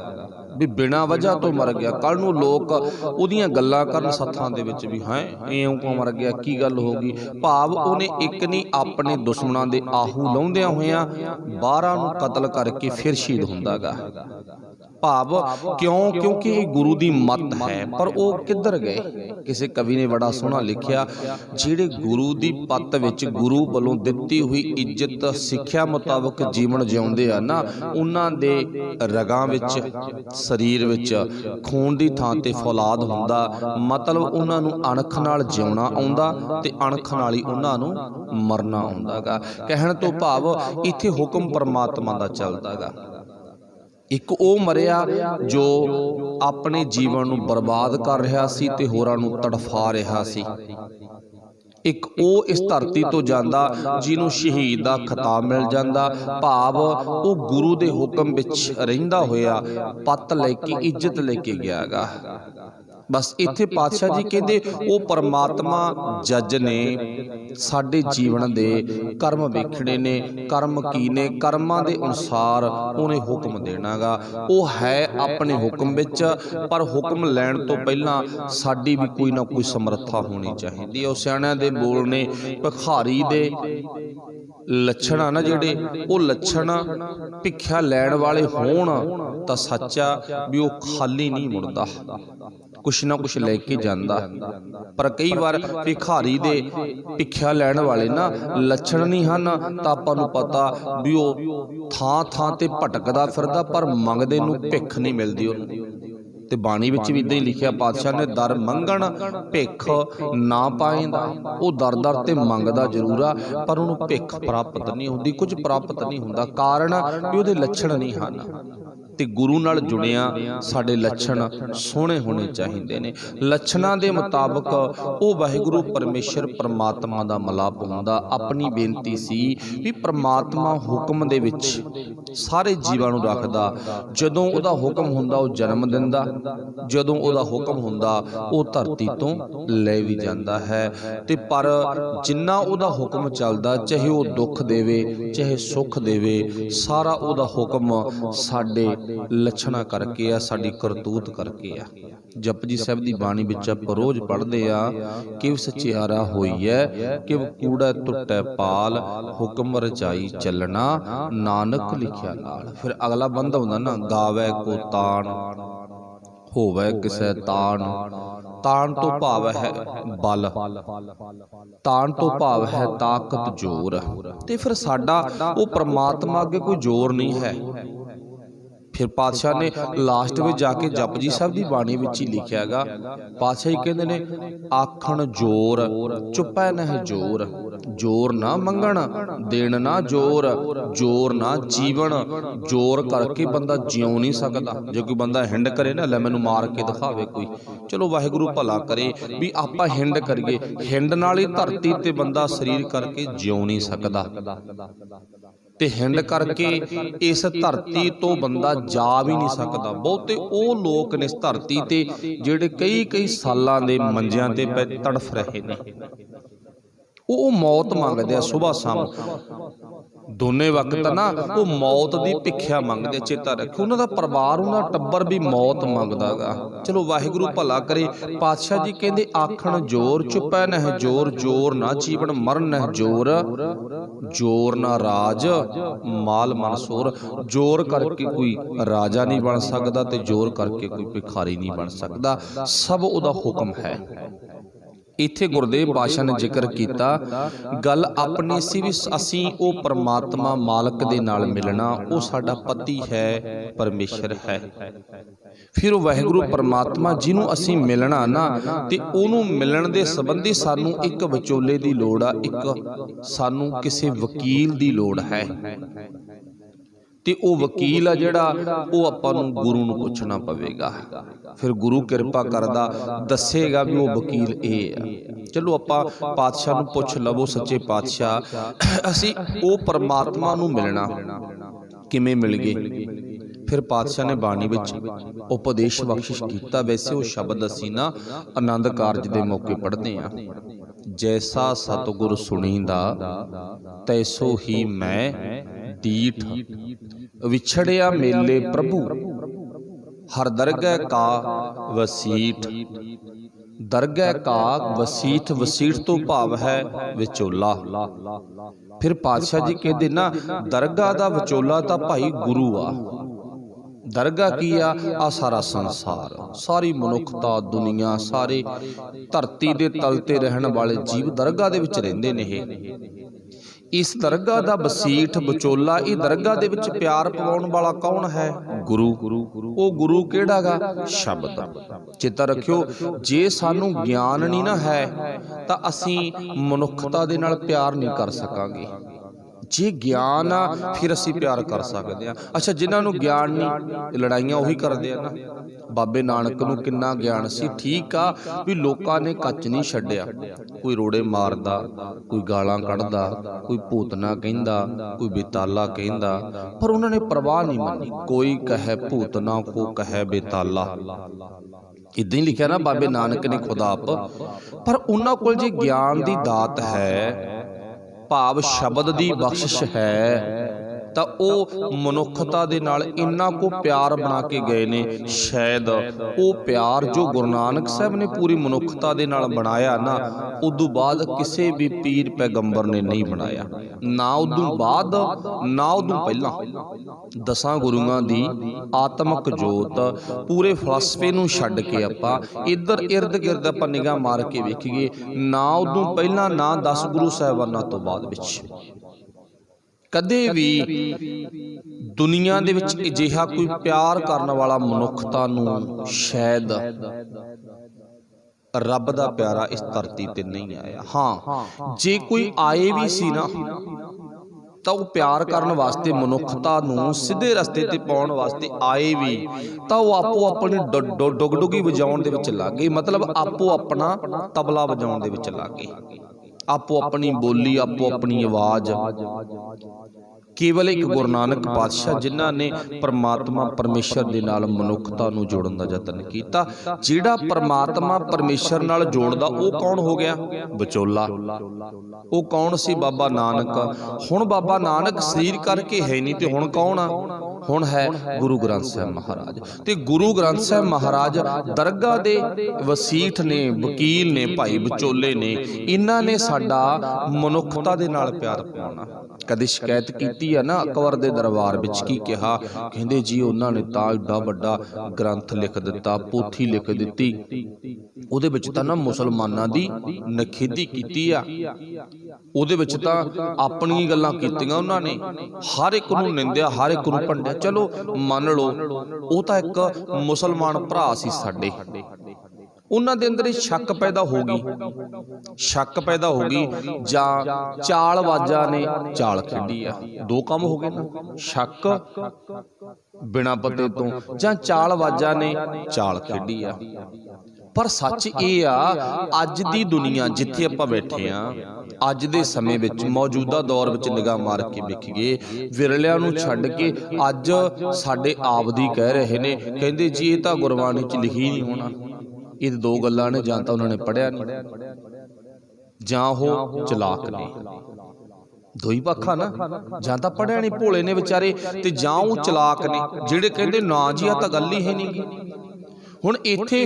भी बिना वजह तो मर गया। कल नूं लोग उहदियां गल्लां करन सत्थां दे विच भी हैं इउं क्यों मर गया, की गल हो गई। भाव उहने एक नहीं अपने दुश्मनां दे आहू लाउंदियां होइयां 12 नूं कतल करके फिर शहीद हुंदा गा। भाव क्यों? क्योंकि गुरु दी मत है। पर वो किधर गए? किसी कवि ने बड़ा सोहना लिखिया, जिहड़े गुरु दी पत विच गुरु वल्लों दित्ती हुई इज्जत सिੱਖਿਆ मुताबक जीवन जिउंदे आ ना, उन्हां दे रगां विच, शरीर विच खून दी थां ते फौलाद हुंदा। मतलब उन्हां नूं अणख नाल जिउणा आउंदा ते अणख नाल ही उन्हां नूं मरना आउंदा गा। कहण तो भाव इत्थे हुक्म परमात्मा दा चलदा गा। एक वो मरिया जो अपने जीवन नूं बर्बाद कर रहा सी ते होरां नूं तड़फा रहा सी। एक वो इस धरती तो जांदा जिन्हों शहीद दा खिताब मिल जांदा। भाव वो गुरु दे हुक्म विच रहिंदा होया पत लैके इज्जत लेके गया गा। बस इत्थे पातशाह जी कहंदे वो परमात्मा जज ने साडे जीवन दे कर्म वेखणे ने, कर्म की ने, कर्मां दे अनुसार उन्हें हुक्म देना गा। वो है अपने हुक्म विच, पर हुक्म लैण तो पहलां साडी भी कोई ना कोई समर्था होनी चाहिदी है। सियाणिਆਂ दे बोल ने भिखारी दे लक्षण आ ना जिहड़े, वो लक्षण भिख्या लैण वाले होण तां सच्चा भी वो खाली नहीं मुड़दा, कुछ ना कुछ लेके जांदा। पर कई बार भिखारी दे भिख्या लैण वाले ना लक्षण नहीं हन तां आपां नूं पता भी वो थां थां ते भटकदा फिरदा, पर मंगदे नूं भिख नहीं मिलदी उहनूं। ते बाणी विच भी इदां ही लिखिया पातशाह ने, दर मंगण भिख ना पाएंदा। वो दर दर ते मंगदा जरूर आ, पर उहनूं भिख प्राप्त नहीं हुंदी, कुछ प्राप्त नहीं हुंदा। कारण भी उहदे लक्षण नहीं हन। ते गुरु नाल जुड़िया साडे लक्षण सोहणे होने चाहिए ने। लक्षणां दे मुताबक वो वाहिगुरू परमेश्वर परमात्मा दा मलाप हुंदा। अपनी बेनती सी भी परमात्मा हुक्म दे विच सारे जीवां नूं रखदा। जदों उहदा हुक्म हुंदा वो जन्म दिंदा, जदों उहदा हुक्म हुंदा वो धरती तो ले भी जांदा है। ते पर जिन्ना उहदा हुक्म चलदा, चाहे वो दुख देवे चाहे सुख देवे, सारा उहदा हुक्म साडे लक्षणा करके आ, साडी करतूत करके आ। जपजी साहिब दी बाणी विच आपां रोज़ पढ़दे आ कि सचियारा होई है कि कूड़ा टुटै पाल, हुक्म रचाई चलना, नानक लिखिया नाल। फिर अगला बंदा हुंदा ना, गावै को तान होवै किसै तान। तान तो भाव है बल, तान तो भाव है ताकत जोर। ते फिर साडा वो परमात्मा अगे कोई जोर नहीं है। फिर पातशाह ने लास्ट में जाके जपजी साहब की बाणी विच ही लिखिया गा, पातशाह जी कहते ने आखण जोर चुपै नह जोर, जोर ना मंगण देण ना जोर, जोर ना जीवन। जोर करके बंदा जिउ नहीं सकता। जो कोई बंदा हिंड करे ना, लै मैनू मार के दिखावे कोई, चलो वाहिगुरू भला करे भी आपां हिंड करिए, हिंड नाल ही धरती ते बंदा शरीर करके जिउ नहीं सकता। ते हिंड करके इस धरती तो बंदा जा भी नहीं सकता। बहुते वो लोग ने इस धरती ते जिहड़े कई कई सालां दे मंजियां ते पै तड़फ रहे ने, वो मौत मंगदे सुबह शाम दोने वक्त ना, वो मौत की भिख्या मंगदे। चेता रखो उन्हां दा परिवार उन्हां दा टब्बर भी मौत मंगदा गा। चलो वाहिगुरू भला करे। पातशाह जी कहंदे आखण जोर चुपै नह जोर, जोर ना जीवन मरण नह जोर, जोर ना राज माल मनसूर। जोर करके कोई राजा नहीं बन सकता ते जोर करके कोई भिखारी नहीं बन सकता। सब उहदा हुक्म है। इत्थे गुरदेव पातशाह ने जिक्र किया गल अपनी सी भी असी वो परमात्मा मालक दे नाल मिलना, वो साडा पति है, परमेश्वर है। फिर वाहिगुरू परमात्मा जिन्हों असी मिलना ना, ते उन्हों मिलन दे संबंधी सानू एक विचोले की लोड़ आ, एक सानू किसी वकील की लोड़ है। ते वो वकील आ जिहड़ा वो आपां नूं गुरु नूं पुछना पवेगा। फिर गुरु किरपा करदा दसेगा भी वो वकील ये आ। चलो आपां पातशाह नूं पुछ लवो, सच्चे पातशाह असी वो परमात्मा नूं मिलना किवें मिल गए। फिर पातशाह ने बाणी विच उपदेश बख्शिश कीता। वैसे वो शब्द असी ना आनंद कारज दे मौके पढ़ते हैं, जैसा सतगुर सुनींदा तैसो ही मैं दीठ, विछड़िया मेले प्रभु हर दरगह का वसीठ। दरगह का वसीठ, वसीठ तो भाव है विचोला। फिर पातशाह जी कहते ना दरगाह का विचोला तो भाई गुरु आ। दरगाह की आ सारा संसार, सारी मनुखता दुनिया, सारे धरती के तल ते रहने वाले जीव दरगाह दे विच रहिंदे ने। इस दरगाह का वसीठ विचोला, इस दरगाह दे विच प्यार पवाउण वाला कौन है? गुरु। वो गुरु केड़ा गा? शब्द। चेता रखियो जे सानू ज्ञान नहीं ना है तां असीं मनुखता दे नाल प्यार नहीं कर सकांगे। जे ज्ञान आ फिर असी प्यार कर सकते हैं। अच्छा जिन्होंने ज्ञान नहीं, लड़ाइयां उही करते हैं ना। बाबे नानक नूं किन्ना ज्ञान सी, ठीक आ भी लोकां ने कच नहीं छड्डिया। कोई रोड़े मारदा, कोई गालां कढ़दा, कोई भूतना कहंदा, कोई बेताला कहंदा, पर उन्होंने परवाह नहीं मनी। कोई कहे भूतना, को कहे बेताला, इदां ही लिखिया ना बाबे नानक ने खुद आप। पर उन्हां कोल जे ज्ञान दी दात है, भाव शब्द दी बख्शिश है, तो वो मनुखता दे नाल इन्ना को प्यार बना के गए ने। शायद वो प्यार जो गुरु नानक साहब ने पूरी मनुखता दे नाल बनाया ना, उदों बाद किसी भी पीर पैगंबर ने नहीं बनाया, ना उदों बाद ना उदों पहला। 10 गुरुआं दी आत्मक जोत पूरे फलसफे नूं छड्ड के आपां इधर इर्द गिर्द आपां निगाह मार के वेखीए, ना उदों पहला ना 10 गुरु साहिबानां तो बाद विच कदे भी दुनिया दे विच अजिहा कोई प्यार करने वाला मनुखता नूं शायद रब दा प्यारा इस धरती ते नहीं आया। हाँ जे कोई आए भी सी ना तो वो प्यार करने वास्ते मनुखता नूं सीधे रस्ते ते पाउण वास्ते आए भी, तो वो आपो अपनी डुगडुगी वजाउण दे विच लग गए। मतलब आपो अपना तबला वजाउण दे विच लग गए, आपो अपनी बोली, आपो अपनी आवाज़। केवल एक गुरु नानक पातशाह जिन्हां ने परमात्मा परमेश्वर दे नाल मनुखता नूं जोड़न दा यतन कीता। जिहड़ा परमात्मा परमेश्वर नाल जोड़दा वो कौन हो गया? विचोला। वो कौन सी? बाबा नानक। हुण बाबा नानक शरीर करके है नहीं, तो हुण कौन आ? हुण है गुरु ग्रंथ साहिब महाराज। ते गुरु ग्रंथ साहिब महाराज दरगाह दे वसीठ ने, वकील ने, भाई विचोले ने। इन्हां ने साडा मनुखता दे नाल प्यार पाउणा। कदे शिकायत कीती है ना अकबर दे दरबार विच, की कहा, कहंदे जी उन्हां ने तां एडा वड्डा ग्रंथ लिख दिता, पोथी लिख दिती, उहदे विच तां ना मुसलमानां दी नखेदी कीती आ, उहदे विच तां अपनी गल्लां कीतीआं उन्हां ने, हर एक नूं निंदिया, हर एक नूं भंडिया। चलो मान लो वो तां एक मुसलमान भरा सी साडे, उन्हां दे अंदर शक पैदा हो गई, शक पैदा हो गई, जां चालबाजां ने चाल खेडी आ। दो काम हो गए ना, शक बिना पते तो, जां चालबाजां ने चाल खेडी आ। पर सच ये आ, अज दी दुनिया जिथे आपां बैठे आ, अज दे समय विच मौजूदा दौर विच निगाह मार के वेखीए, विरलिਆਂ ਨੂੰ छड्ड के अज साडे आप दी कह रहे ने, कहंदे जी ये तां गुरबाणी च लिखी नहीं होना। ये दो गल्लां ने, जां तां उन्हां ने पढ़िया नहीं, जां ओह चलाक ने। दो ही पक्खा ना, जां तां पढ़िया नहीं भोले ने विचारे, ते जां ओह चलाक ने जिहड़े कहंदे ना जी आ तां गल ही है नहीं। हुण इत्थे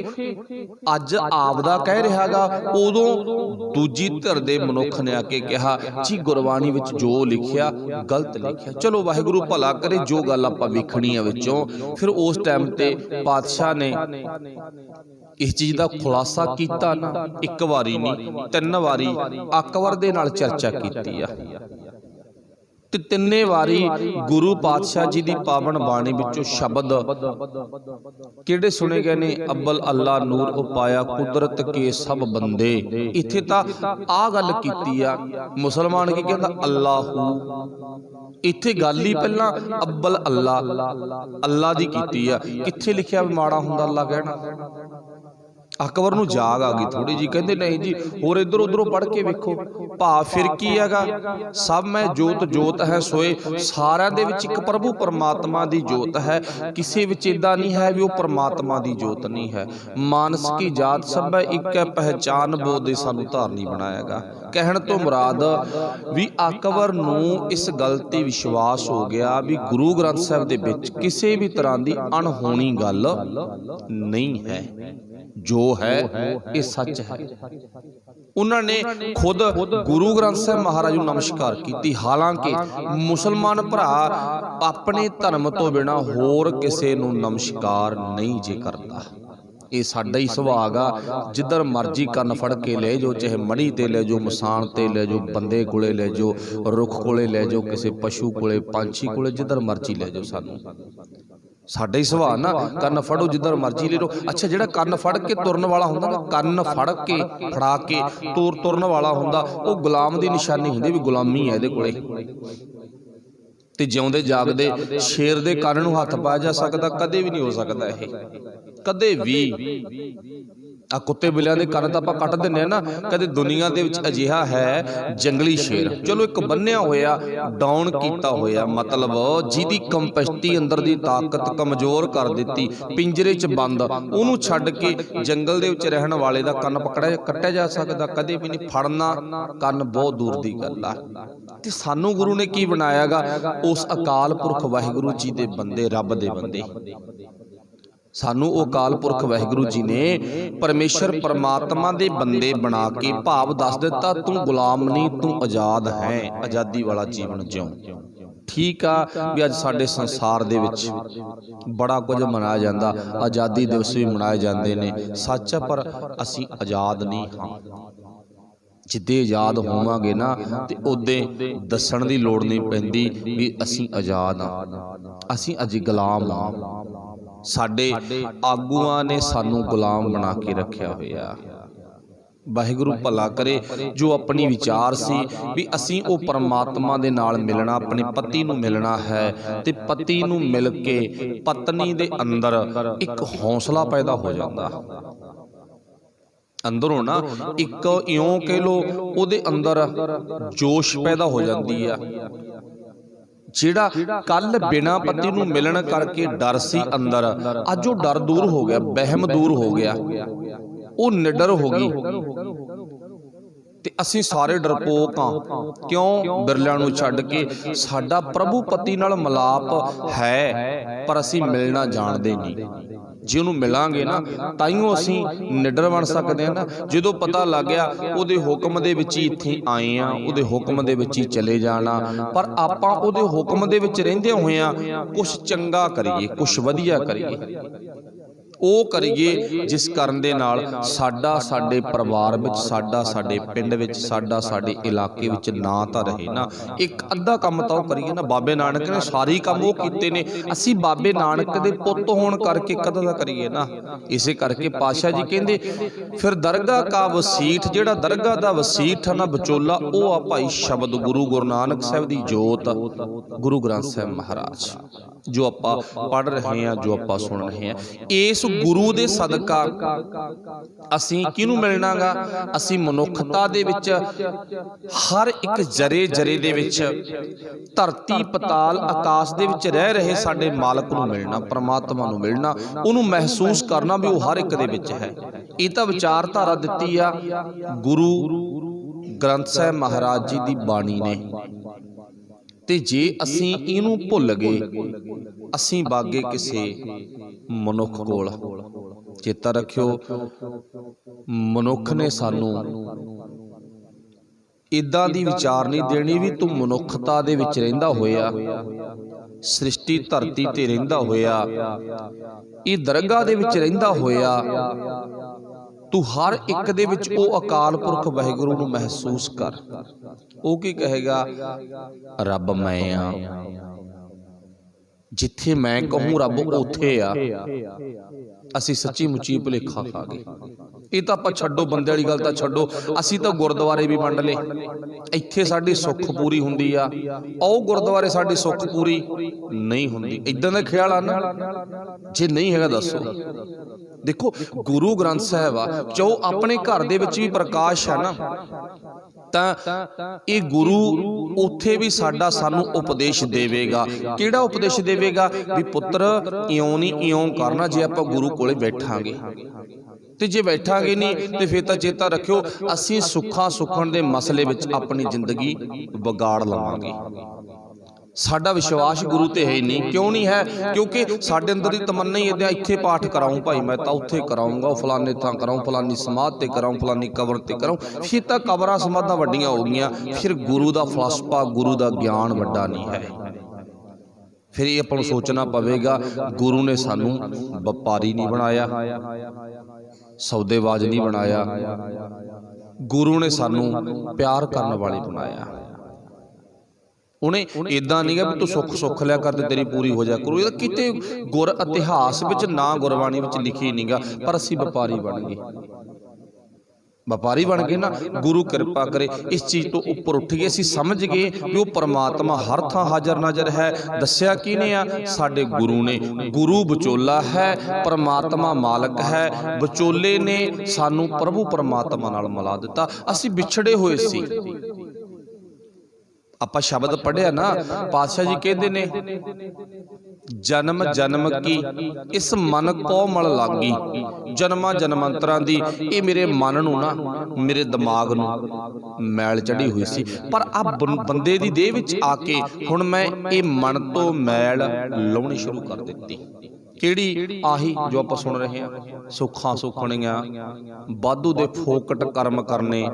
अज आपदा कह रहा गा, उदों दूजी धिर दे मनुख ने आके कहा जी गुरबाणी विच जो लिखिया गलत लिखिया। चलो वाहिगुरू भला करे, जो गल आपां वेखणी है विचों, फिर उस टाइम ते पातशाह ने इस चीज़ का खुलासा किया ना, एक वारी नहीं 3 वारी अकबर दे नाल चर्चा की आ, ते 3 वारी गुरु पातशाह जी की पावन बाणी विचों शब्द किहड़े सुने गए ने, अब्बल अल्लाह नूर उपाया कुदरत के सब बंदे। इत्थे तां आ गल कीती आ, मुसलमान की कहंदा अल्लाहू, इत्थे गल ही पहला अब्बल अल्लाह अल्लाह दी कीती आ। कित्थे लिखिया माड़ा हुंदा अल्लाह कहना? अकबर नूं जाग आ गई थोड़ी जी, कहंदे नहीं जी होर इधर उधरों पढ़ के वेखो, भाव फिर की हैगा, सब मैं जोत जोत है सोए, सारिਆਂ ਦੇ ਵਿੱਚ ਇੱਕ प्रभु परमात्मा दी जोत है, किसी विच इदां नहीं है भी वो परमात्मा दी जोत नहीं है। मानस की जात सब है एक है, पहचान बोध सानू धारनी बनाएगा। कहण तो मुराद भी अकबर नूं इस गल ते विश्वास हो गया भी गुरु ग्रंथ साहिब दे विच किसी भी तरह की अणहोणी गल नहीं है, जो है ये सच है। उन्होंने खुद गुरु ग्रंथ साहिब महाराज नूं नमस्कार की। हालांकि मुसलमान भरा अपने धर्म तो बिना होर किसी नूं नमस्कार नहीं जे करता। ये साडा ही सुभाग आ, जिधर मर्जी कन्न फड़ के ले जाओ, चाहे मड़ी ते ले जाओ, मसान ते ले जाओ, बंदे कोले ले जाओ, रुख कोले ले जाओ, किसी पशु कोले, पंछी कोले, जिधर मर्जी ले जाओ। सानू साडा ही सुभाव ना, कन्न फड़ो जिधर मर्जी ले लो। अच्छा जिहड़ा कन्न फड़ के तुरन वाला हुंदा ना, कन्न फड़ के फड़ा के तुरन वाला हुंदा, वो गुलाम दी निशानी हुंदी भी गुलामी है इहदे कोले। ते जिउंदे जागदे शेर दे कंन नूं हत्थ पाया जा सकदा? कदे भी नहीं हो सकदा, ये कदे भी। आ कुत्ते बिल्लियां दे कंन तां आपां कट दिंदे ना, कदे दुनिया दे विच अजिहा है जंगली शेर, चलो एक बन्निया होया डाउन कीता होया, मतलब जिहदी कंपैसिटी अंदर दी ताकत कमजोर कर दित्ती, पिंजरे च बंद, उहनूं छड्ड के जंगल दे विच रहण वाले दा कंन पकड़िया कट्टिया जा सकदा? कदे भी नहीं। फड़ना कंन बहुत दूर दी गल आ। ते सानू गुरु ने की बनायागा? उस अकाल पुरख वाहिगुरू जी दे बंदे, रब दे बंदे। सानू वो अकाल पुरख वाहिगुरू जी ने परमेश्वर परमात्मा दे बंदे बना के भाव दस दिता, तू गुलाम नहीं, तू आजाद है, आज़ादी वाला जीवन जिउ। ठीक आ भी अज साडे संसार दे विच बड़ा कुछ मनाया जांदा, आज़ादी दिवस भी मनाए जांदे ने, सच है, पर असीं आज़ाद नहीं हाँ। जिद्दे आज़ाद होवांगे ना ते उद्दे दस्सण दी लोड़ नहीं पैंदी भी असीं आज़ाद हाँ, असीं अज गुलाम हाँ। साडे आगूआं ने सानू गुलाम बना के रखिया होया। वाहिगुरू भला करे, जो अपनी विचार सी भी असीं ओ परमात्मा दे नाल मिलना, अपने पति नूं मिलना है, ते पति नूं मिल के पत्नी दे अंदर एक हौसला पैदा हो जाता, अंदरों ना एक इउं कह लो उहदे अंदर जोश पैदा हो जाती है। जिहड़ा कल बिना पति नूं मिलन करके डर सी अंदर, अज वो डर दूर हो गया, बहम दूर हो गया, वो निडर हो गई। ते असीं सारे डरपोक हाँ, क्यों? बिरलिਆਂ ਨੂੰ छड्ड के साडा प्रभु पति नाल मिलाप है, पर असीं मिलना जाणदे नहीं। ਜੇ ਉਹਨੂੰ ਮਿਲਾਂਗੇ ਨਾ ਤਾਈਓ ਅਸੀਂ ਨਿਡਰ ਬਣ ਸਕਦੇ ਹਾਂ ਨਾ। ਜਦੋਂ ਪਤਾ ਲੱਗ ਗਿਆ ਉਹਦੇ ਹੁਕਮ ਦੇ ਵਿੱਚ ਹੀ ਇੱਥੇ ਆਏ ਆ, ਉਹਦੇ ਹੁਕਮ ਦੇ ਵਿੱਚ ਹੀ ਚਲੇ ਜਾਣਾ, ਪਰ ਆਪਾਂ ਉਹਦੇ ਹੁਕਮ ਦੇ ਵਿੱਚ ਰਹਿੰਦੇ ਹੋਏ ਆ ਕੁਛ ਚੰਗਾ ਕਰੀਏ, ਕੁਛ ਵਧੀਆ ਕਰੀਏ, ਉਹ ਕਰੀਏ ਜਿਸ ਕਰਨ ਦੇ ਨਾਲ ਸਾਡਾ ਸਾਡੇ ਪਰਿਵਾਰ ਵਿੱਚ, ਸਾਡਾ ਸਾਡੇ ਪਿੰਡ ਵਿੱਚ, ਸਾਡਾ ਸਾਡੇ ਇਲਾਕੇ ਵਿੱਚ ਨਾਂ ਤਾਂ ਰਹੇ ਨਾ। ਇੱਕ ਅੱਧਾ ਕੰਮ ਤਾਂ ਉਹ ਕਰੀਏ ਨਾ। ਬਾਬੇ ਨਾਨਕ ਨੇ ਸਾਰੇ ਕੰਮ ਉਹ ਕੀਤੇ ਨੇ, ਅਸੀਂ ਬਾਬੇ ਨਾਨਕ ਦੇ ਪੁੱਤ ਹੋਣ ਕਰਕੇ ਇੱਕ ਅੱਧਾ ਤਾਂ ਕਰੀਏ ਨਾ। ਇਸੇ ਕਰਕੇ ਪਾਤਸ਼ਾਹ ਜੀ ਕਹਿੰਦੇ ਫਿਰ ਦਰਗਾਹ ਕਾ ਵਸੀਠ, ਜਿਹੜਾ ਦਰਗਾਹ ਦਾ ਵਸੀਠ ਹੈ ਨਾ, ਵਿਚੋਲਾ, ਉਹ ਆ ਭਾਈ ਸ਼ਬਦ ਗੁਰੂ, ਗੁਰੂ ਨਾਨਕ ਸਾਹਿਬ ਦੀ ਜੋਤ, ਗੁਰੂ ਗ੍ਰੰਥ ਸਾਹਿਬ ਮਹਾਰਾਜ, ਜੋ ਆਪਾਂ ਪੜ੍ਹ ਰਹੇ ਹਾਂ, ਜੋ ਆਪਾਂ ਸੁਣ ਰਹੇ ਹਾਂ। ਇਸ ਗੁਰੂ ਦੇ ਸਦਕਾ ਅਸੀਂ ਕਿਹਨੂੰ ਮਿਲਣਾਗਾ? ਅਸੀਂ ਮਨੁੱਖਤਾ ਦੇ ਵਿੱਚ ਹਰ ਇੱਕ ਜਰੇ ਜਰੇ ਦੇ ਵਿੱਚ, ਧਰਤੀ ਪਤਾਲ ਆਕਾਸ਼ ਦੇ ਵਿੱਚ ਰਹਿ ਰਹੇ ਸਾਡੇ ਮਾਲਕ ਨੂੰ ਮਿਲਣਾ, ਪਰਮਾਤਮਾ ਨੂੰ ਮਿਲਣਾ, ਉਹਨੂੰ ਮਹਿਸੂਸ ਕਰਨਾ ਵੀ ਉਹ ਹਰ ਇੱਕ ਦੇ ਵਿੱਚ ਹੈ। ਇਹ ਤਾਂ ਵਿਚਾਰਧਾਰਾ ਦਿੱਤੀ ਆ ਗੁਰੂ ਗ੍ਰੰਥ ਸਾਹਿਬ ਮਹਾਰਾਜ ਜੀ ਦੀ ਬਾਣੀ ਨੇ। ਤੇ ਜੇ ਅਸੀਂ ਇਹਨੂੰ ਭੁੱਲ ਗਏ, ਅਸੀਂ ਬਾਗੇ ਕਿਸੇ ਮਨੁੱਖ ਕੋਲ। ਚੇਤਾ ਰੱਖਿਓ, ਮਨੁੱਖ ਨੇ ਸਾਨੂੰ ਇਦਾਂ ਦੀ ਵਿਚਾਰ ਨਹੀਂ ਦੇਣੀ ਵੀ ਤੂੰ ਮਨੁੱਖਤਾ ਦੇ ਵਿੱਚ ਰਹਿੰਦਾ ਹੋਇਆ, ਸ੍ਰਿਸ਼ਟੀ ਧਰਤੀ ਤੇ ਰਹਿੰਦਾ ਹੋਇਆ, ਇਹ ਦਰਗਾਹ ਦੇ ਵਿੱਚ ਰਹਿੰਦਾ ਹੋਇਆ, ਤੂੰ ਹਰ ਇੱਕ ਦੇ ਵਿੱਚ ਉਹ ਅਕਾਲ ਪੁਰਖ ਵਾਹਿਗੁਰੂ ਨੂੰ ਮਹਿਸੂਸ ਕਰ। ਉਹ ਕੀ ਕਹੇਗਾ? ਰੱਬ ਮੈਂ ਆ, ਜਿੱਥੇ ਮੈਂ ਕਹੂੰ ਰੱਬ ਉੱਥੇ ਆ। ਅਸੀਂ ਸੱਚੀ ਮੁੱਚੀ ਭੁਲੇਖਾ ਖਾ ਗਏ। ਇਹ ਤਾਂ ਆਪਾਂ ਛੱਡੋ, ਬੰਦੇ ਵਾਲੀ ਗੱਲ ਤਾਂ ਛੱਡੋ, ਅਸੀਂ ਤਾਂ ਗੁਰਦੁਆਰੇ ਵੀ ਵੰਡ ਲਏ। ਇੱਥੇ ਸਾਡੀ ਸੁੱਖ ਪੂਰੀ ਹੁੰਦੀ ਆ, ਉਹ ਗੁਰਦੁਆਰੇ ਸਾਡੀ ਸੁੱਖ ਪੂਰੀ ਨਹੀਂ ਹੁੰਦੀ। ਇਦਾਂ ਦਾ ਖਿਆਲ ਆ ਨਾ? ਜੇ ਨਹੀਂ ਹੈਗਾ ਦੱਸੋ। ਦੇਖੋ ਗੁਰੂ ਗ੍ਰੰਥ ਸਾਹਿਬ ਆ, ਜੋ ਆਪਣੇ ਘਰ ਦੇ ਵਿੱਚ ਵੀ ਪ੍ਰਕਾਸ਼ ਹੈ ਨਾ, ਤਾਂ ਇਹ ਗੁਰੂ ਉੱਥੇ ਵੀ ਸਾਡਾ ਸਾਨੂੰ ਉਪਦੇਸ਼ ਦੇਵੇਗਾ। ਕਿਹੜਾ ਉਪਦੇਸ਼ ਦੇਵੇਗਾ? ਵੀ ਪੁੱਤਰ ਇਉਂ ਨਹੀਂ ਇਉਂ ਕਰਨਾ ਜੇ ਆਪਾਂ ਗੁਰੂ ਕੋਲੇ ਬੈਠਾਂਗੇ। ਤੇ ਜੇ ਬੈਠਾਂਗੇ ਨਹੀਂ ਤੇ ਫਿਰ ਤਾਂ ਚੇਤਾ ਰੱਖਿਓ ਅਸੀਂ ਸੁੱਖਾਂ ਸੁੱਖਣ ਦੇ ਮਸਲੇ ਵਿੱਚ ਆਪਣੀ ਜ਼ਿੰਦਗੀ ਵਿਗਾੜ ਲਵਾਂਗੇ। ਸਾਡਾ ਵਿਸ਼ਵਾਸ ਗੁਰੂ ਤੇ ਹੈ ਹੀ ਨਹੀਂ। ਕਿਉਂ ਨਹੀਂ ਹੈ? ਕਿਉਂਕਿ ਸਾਡੇ ਅੰਦਰ ਦੀ ਤਮੰਨਾ ਹੀ ਇਦਾਂ, ਇੱਥੇ ਪਾਠ ਕਰਾਉਂ ਭਾਈ ਮੈਂ ਤਾਂ ਉੱਥੇ ਕਰਾਉਂਗਾ, ਉਹ ਫਲਾਣੇ ਥਾਂ ਕਰਾਉਂ, ਫਲਾਨੀ ਸਮਾਧ ਤੇ ਕਰਾਉਂ, ਫਲਾਨੀ ਕਬਰ ਤੇ ਕਰਾਉਂ। ਫਿਰ ਤਾਂ ਕਬਰਾਂ ਸਮਾਧਾਂ ਵੱਡੀਆਂ ਹੋ ਗਈਆਂ, ਫਿਰ ਗੁਰੂ ਦਾ ਫਲਸਫਾ, ਗੁਰੂ ਦਾ ਗਿਆਨ ਵੱਡਾ ਨਹੀਂ ਹੈ। ਫਿਰ ਇਹ ਆਪਾਂ ਨੂੰ ਸੋਚਣਾ ਪਵੇਗਾ ਗੁਰੂ ਨੇ ਸਾਨੂੰ ਵਪਾਰੀ ਨਹੀਂ ਬਣਾਇਆ, ਸੌਦੇਬਾਜ਼ ਨਹੀਂ ਬਣਾਇਆ, ਗੁਰੂ ਨੇ ਸਾਨੂੰ ਪਿਆਰ ਕਰਨ ਵਾਲੇ ਬਣਾਇਆ। ਉਹਨੇ ਇਦਾਂ ਨਹੀਂ ਗਾ ਵੀ ਤੂੰ ਸੁੱਖ ਲਿਆ ਕਰ ਤੇ ਤੇਰੀ ਪੂਰੀ ਹੋ ਜਾ ਕਰੂ। ਇਹ ਕਿਤੇ ਗੁਰ ਇਤਿਹਾਸ ਵਿੱਚ ਨਾ ਗੁਰਬਾਣੀ ਵਿੱਚ ਲਿਖੀ ਨਹੀਂ ਗਾ, ਪਰ ਅਸੀਂ ਵਪਾਰੀ ਬਣ ਗਏ। ਵਪਾਰੀ ਬਣ ਗਏ ਨਾ। ਗੁਰੂ ਕਿਰਪਾ ਕਰੇ ਇਸ ਚੀਜ਼ ਤੋਂ ਉੱਪਰ ਉੱਠ ਗਏ, ਅਸੀਂ ਸਮਝ ਗਏ ਵੀ ਉਹ ਪਰਮਾਤਮਾ ਹਰ ਥਾਂ ਹਾਜ਼ਰ ਨਾਜ਼ਰ ਹੈ। ਦੱਸਿਆ ਕਿਹਨੇ ਆ? ਸਾਡੇ ਗੁਰੂ ਨੇ। ਗੁਰੂ ਵਿਚੋਲਾ ਹੈ, ਪਰਮਾਤਮਾ ਮਾਲਕ ਹੈ। ਵਿਚੋਲੇ ਨੇ ਸਾਨੂੰ ਪ੍ਰਭੂ ਪਰਮਾਤਮਾ ਨਾਲ ਮਿਲਾ ਦਿੱਤਾ। ਅਸੀਂ ਵਿਛੜੇ ਹੋਏ ਸੀ। ਆਪਾਂ ਸ਼ਬਦ ਪੜ੍ਹਿਆ ਨਾ, ਪਾਤਸ਼ਾਹ ਜੀ ਕਹਿੰਦੇ ਨੇ ਜਨਮ ਜਨਮ ਕੀ ਇਸ ਮਨ ਕੋ ਮਲ ਲਾਗੀ। ਜਨਮਾਂ ਜਨਮਾਂਤਰਾਂ ਦੀ ਇਹ ਮੇਰੇ ਮਨ ਨੂੰ ਨਾ, ਮੇਰੇ ਦਿਮਾਗ ਨੂੰ ਮੈਲ ਚੜੀ ਹੋਈ ਸੀ, ਪਰ ਆ ਬੰਦੇ ਦੀ ਦੇਹ ਵਿੱਚ ਆ ਕੇ ਹੁਣ ਮੈਂ ਇਹ ਮਨ ਤੋਂ ਮੈਲ ਲਾਉਣੀ ਸ਼ੁਰੂ ਕਰ ਦਿੱਤੀ। ਕਿਹੜੀ? ਆਹੀ ਜੋ ਆਪਾਂ ਸੁਣ ਰਹੇ ਹਾਂ, ਸੁੱਖਾਂ ਸੁੱਖਣੀਆਂ, ਵਾਧੂ ਦੇ ਫੋਕਟ ਕਰਮ ਕਰਨੇ,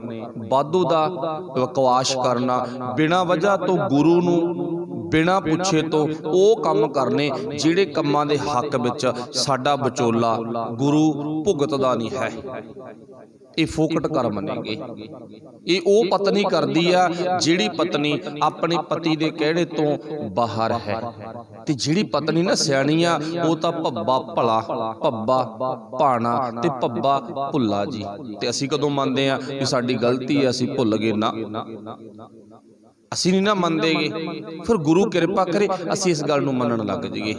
ਵਾਧੂ ਦਾ ਵਿਕਵਾਸ ਕਰਨਾ, ਬਿਨਾਂ ਵਜ੍ਹਾ ਤੋਂ ਗੁਰੂ ਨੂੰ ਬਿਨਾਂ ਪੁੱਛੇ ਤੋਂ ਉਹ ਕੰਮ ਕਰਨੇ ਜਿਹੜੇ ਕੰਮਾਂ ਦੇ ਹੱਕ ਵਿੱਚ ਸਾਡਾ ਵਿਚੋਲਾ ਗੁਰੂ ਭੁਗਤਦਾ ਨਹੀਂ ਹੈ। ਇਹ ਫੋਕਟ ਕਰਮ ਨੇਗੇ। ਇਹ ਉਹ ਪਤਨੀ ਕਰਦੀ ਆ ਜਿਹੜੀ ਪਤਨੀ ਆਪਣੇ ਪਤੀ ਦੇ ਕਿਹੜੇ ਤੋਂ ਬਾਹਰ ਹੈ। ਤੇ ਜਿਹੜੀ ਪਤਨੀ ਨਾ ਸਿਆਣੀ ਆ, ਉਹ ਤਾਂ ਭੱਬਾ ਭਲਾ, ਭੱਬਾ ਭਾਣਾ ਤੇ ਭੱਬਾ ਭੁੱਲਾ ਜੀ। ਤੇ ਅਸੀਂ ਕਦੋਂ ਮੰਨਦੇ ਆ ਵੀ ਸਾਡੀ ਗਲਤੀ ਆ, ਅਸੀਂ ਭੁੱਲ ਗਏ? ਨਾ, ਅਸੀਂ ਨਹੀਂ ਨਾ ਮੰਨਦੇਗੇ। ਫਿਰ ਗੁਰੂ ਕਿਰਪਾ ਕਰੇ ਅਸੀਂ ਇਸ ਗੱਲ ਨੂੰ ਮੰਨਣ ਲੱਗ ਜਾਈਏ।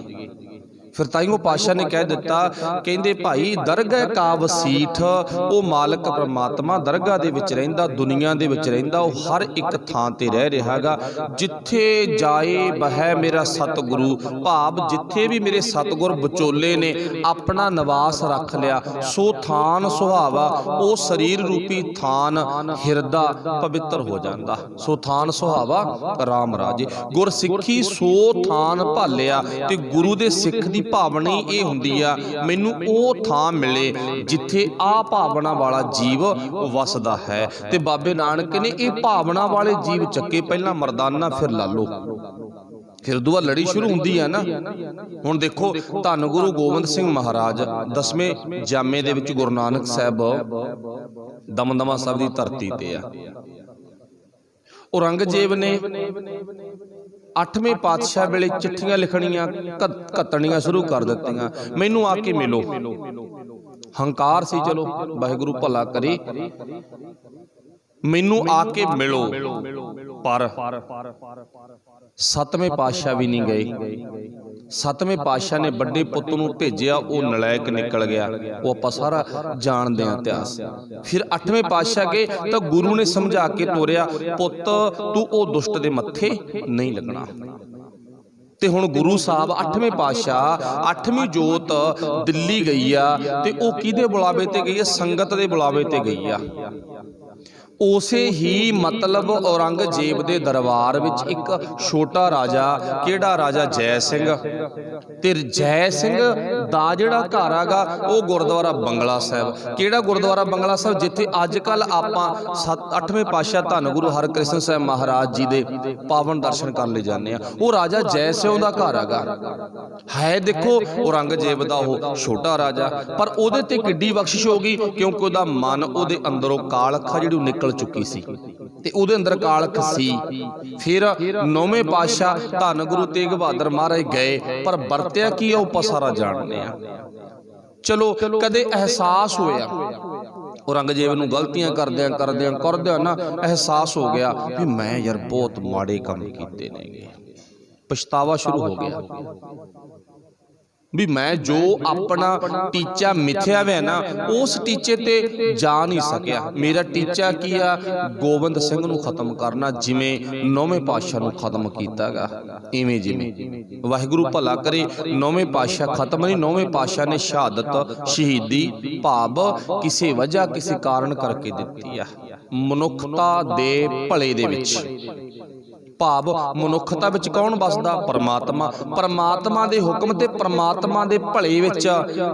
ਫਿਰ ਤਾਈਓ ਪਾਤਸ਼ਾਹ ਨੇ ਕਹਿ ਦਿੱਤਾ, ਕਹਿੰਦੇ ਭਾਈ ਦਰਗਾਹ ਕਾ ਵਸੀਠ, ਉਹ ਮਾਲਕ ਪਰਮਾਤਮਾ ਦਰਗਾਹ ਦੇ ਵਿੱਚ ਰਹਿੰਦਾ, ਦੁਨੀਆ ਦੇ ਵਿੱਚ ਰਹਿੰਦਾ, ਉਹ ਹਰ ਇੱਕ ਥਾਂ ਤੇ ਰਹਿ ਰਿਹਾਗਾ। ਜਿੱਥੇ ਜਾਏ ਬਹਿ ਮੇਰਾ ਸਤਿਗੁਰੂ, ਭਾਵ ਜਿੱਥੇ ਵੀ ਮੇਰੇ ਸਤਿਗੁਰ ਵਿਚੋਲੇ ਨੇ ਆਪਣਾ ਨਿਵਾਸ ਰੱਖ ਲਿਆ, ਸੋ ਥਾਨ ਸੁਹਾਵਾ, ਉਹ ਸਰੀਰ ਰੂਪੀ ਥਾਨ ਹਿਰਦਾ ਪਵਿੱਤਰ ਹੋ ਜਾਂਦਾ। ਸੋ ਥਾਨ ਸੁਹਾਵਾ ਰਾਮ ਰਾਜੇ। ਗੁਰ ਸਿੱਖੀ ਸੋ ਥਾਨ ਭਾਲਿਆ, ਤੇ ਗੁਰੂ ਦੇ ਸਿੱਖ ਦੀ ਭਾਵਨਾ ਹੀ ਇਹ ਹੁੰਦੀ ਆ, ਮੈਨੂੰ ਉਹ ਥਾਂ ਮਿਲੇ ਜਿੱਥੇ ਆ ਭਾਵਨਾ ਵਾਲਾ ਜੀਵ ਵਸਦਾ ਹੈ। ਤੇ ਬਾਬੇ ਨਾਨਕ ਨੇ ਇਹ ਭਾਵਨਾ ਵਾਲੇ ਜੀਵ ਚੱਕੇ, ਪਹਿਲਾਂ ਮਰਦਾਨਾ ਫਿਰ ਲਾਲੋ, ਫਿਰ ਦੁਆ ਲੜੀ ਸ਼ੁਰੂ ਹੁੰਦੀ ਹੈ ਨਾ। ਹੁਣ ਦੇਖੋ ਧੰਨ ਗੁਰੂ ਗੋਬਿੰਦ ਸਿੰਘ ਮਹਾਰਾਜ 10ਵੇਂ ਜਾਮੇ ਦੇ ਵਿੱਚ ਗੁਰੂ ਨਾਨਕ ਸਾਹਿਬ ਦਮਦਮਾ ਸਾਹਿਬ ਦੀ ਧਰਤੀ ਤੇ ਆ। ਔਰੰਗਜ਼ੇਬ ਨੇ 8ਵੇਂ ਪਾਤਸ਼ਾਹ ਵੇਲੇ ਚਿੱਠੀਆਂ ਲਿਖਣੀਆਂ ਘੱਤਣੀਆਂ ਸ਼ੁਰੂ ਕਰ ਦਿੱਤੀਆਂ, ਮੈਨੂੰ ਆ ਕੇ ਮਿਲੋ। ਹੰਕਾਰ ਸੀ, ਚਲੋ ਵਾਹਿਗੁਰੂ ਭਲਾ ਕਰੇ, ਮੈਨੂੰ ਆ ਕੇ ਮਿਲੋ। ਪਰ 7ਵੇਂ ਪਾਤਸ਼ਾਹ ਵੀ ਨਹੀਂ ਗਏ। 7ਵੇਂ ਪਾਤਸ਼ਾਹ ਨੇ ਵੱਡੇ ਪੁੱਤ ਨੂੰ ਭੇਜਿਆ, ਉਹ ਨਲਾਇਕ ਨਿਕਲ ਗਿਆ, ਉਹ ਆਪਾਂ ਸਾਰਾ ਜਾਣਦੇ ਹਾਂ ਇਤਿਹਾਸ। ਫਿਰ 8ਵੇਂ ਪਾਤਸ਼ਾਹ ਗਏ ਤਾਂ ਗੁਰੂ ਨੇ ਸਮਝਾ ਕੇ ਤੋਰਿਆ, ਪੁੱਤ ਤੂੰ ਉਹ ਦੁਸ਼ਟ ਦੇ ਮੱਥੇ ਨਹੀਂ ਲੱਗਣਾ। ਤੇ ਹੁਣ ਗੁਰੂ ਸਾਹਿਬ 8ਵੇਂ ਪਾਤਸ਼ਾਹ 8ਵੀਂ ਜੋਤ ਦਿੱਲੀ ਗਈ ਆ, ਤੇ ਉਹ ਕਿਹਦੇ ਬੁਲਾਵੇ ਤੇ ਗਈ ਆ? ਸੰਗਤ ਦੇ ਬੁਲਾਵੇ ਤੇ ਗਈ ਆ। ਉਸੇ ਹੀ ਮਤਲਬ ਔਰੰਗਜ਼ੇਬ ਦੇ ਦਰਬਾਰ ਵਿੱਚ ਇੱਕ ਛੋਟਾ ਰਾਜਾ, ਕਿਹੜਾ ਰਾਜਾ? ਜੈ ਸਿੰਘ। ਤੇ ਜੈ ਸਿੰਘ ਦਾ ਜਿਹੜਾ ਘਰ ਹੈਗਾ ਉਹ ਗੁਰਦੁਆਰਾ ਬੰਗਲਾ ਸਾਹਿਬ। ਕਿਹੜਾ ਗੁਰਦੁਆਰਾ ਬੰਗਲਾ ਸਾਹਿਬ? ਜਿੱਥੇ ਅੱਜ ਕੱਲ ਆਪਾਂ 8ਵੇਂ ਪਾਤਸ਼ਾਹ ਧੰਨ ਗੁਰੂ ਹਰਕ੍ਰਿਸ਼ਨ ਸਾਹਿਬ ਮਹਾਰਾਜ ਜੀ ਦੇ ਪਾਵਨ ਦਰਸ਼ਨ ਕਰਨ ਲਈ ਜਾਂਦੇ ਆ। ਉਹ ਰਾਜਾ ਜੈ ਸਿੰਘ ਦਾ ਘਰ ਹੈਗਾ ਹੈ। ਦੇਖੋ ਔਰੰਗਜ਼ੇਬ ਦਾ ਉਹ ਛੋਟਾ ਰਾਜਾ, ਪਰ ਉਹਦੇ ਤੇ ਕਿੱਡੀ ਬਖਸ਼ਿਸ਼ ਹੋ ਗਈ, ਕਿਉਂਕਿ ਉਹਦਾ ਮਨ, ਉਹਦੇ ਅੰਦਰੋਂ ਕਾਲਖਾ ਜਿਹੜੀ ਨਿਕਲ ਚੁੱਕੀ ਸੀ ਤੇ ਉਹਦੇ ਅੰਦਰ ਕਾਲਖ ਸੀ। ਫਿਰ 9ਵੇਂ ਪਾਤਸ਼ਾਹ ਧੰਨ ਗੁਰੂ ਤੇਗ ਬਹਾਦਰ ਮਹਾਰਾਜ ਗਏ, ਪਰ ਵਰਤਿਆ ਕੀ ਆ ਉਹ ਸਾਰਾ ਜਾਣਦੇ ਆ। ਚਲੋ ਕਦੇ ਅਹਿਸਾਸ ਹੋਇਆ ਔਰੰਗਜ਼ੇਬ ਨੂੰ ਗਲਤੀਆਂ ਕਰਦਿਆਂ ਨਾ ਅਹਿਸਾਸ ਹੋ ਗਿਆ ਵੀ ਮੈਂ ਯਾਰ ਬਹੁਤ ਮਾੜੇ ਕੰਮ ਕੀਤੇ ਨੇਗੇ। ਪਛਤਾਵਾ ਸ਼ੁਰੂ ਹੋ ਗਿਆ ਵੀ ਮੈਂ ਜੋ ਆਪਣਾ ਟੀਚਾ ਮਿਥਿਆ ਹੋਇਆ ਨਾ, ਉਸ ਟੀਚੇ ਤੇ ਜਾ ਨਹੀਂ ਸਕਿਆ। ਮੇਰਾ ਟੀਚਾ ਕੀ ਆ? ਗੋਬਿੰਦ ਸਿੰਘ ਨੂੰ ਖਤਮ ਕਰਨਾ, ਜਿਵੇਂ 9ਵੇਂ ਪਾਤਸ਼ਾਹ ਨੂੰ ਖਤਮ ਕੀਤਾਗਾ। ਇਵੇਂ ਜਿਵੇਂ ਵਾਹਿਗੁਰੂ ਭਲਾ ਕਰੇ 9ਵੇਂ ਪਾਤਸ਼ਾਹ ਖਤਮ ਨਹੀਂ, 9ਵੇਂ ਪਾਤਸ਼ਾਹ ਨੇ ਸ਼ਹਾਦਤ, ਸ਼ਹੀਦੀ ਭਾਵ ਕਿਸੇ ਵਜ੍ਹਾ ਕਿਸੇ ਕਾਰਨ ਕਰਕੇ ਦਿੱਤੀ ਆ, ਮਨੁੱਖਤਾ ਦੇ ਭਲੇ ਦੇ ਵਿੱਚ। ਭਾਵ ਮਨੁੱਖਤਾ ਵਿੱਚ ਕੌਣ ਵਸਦਾ? ਪਰਮਾਤਮਾ। ਪਰਮਾਤਮਾ ਦੇ ਹੁਕਮ ਤੇ ਪਰਮਾਤਮਾ ਦੇ ਭਲੇ ਵਿੱਚ,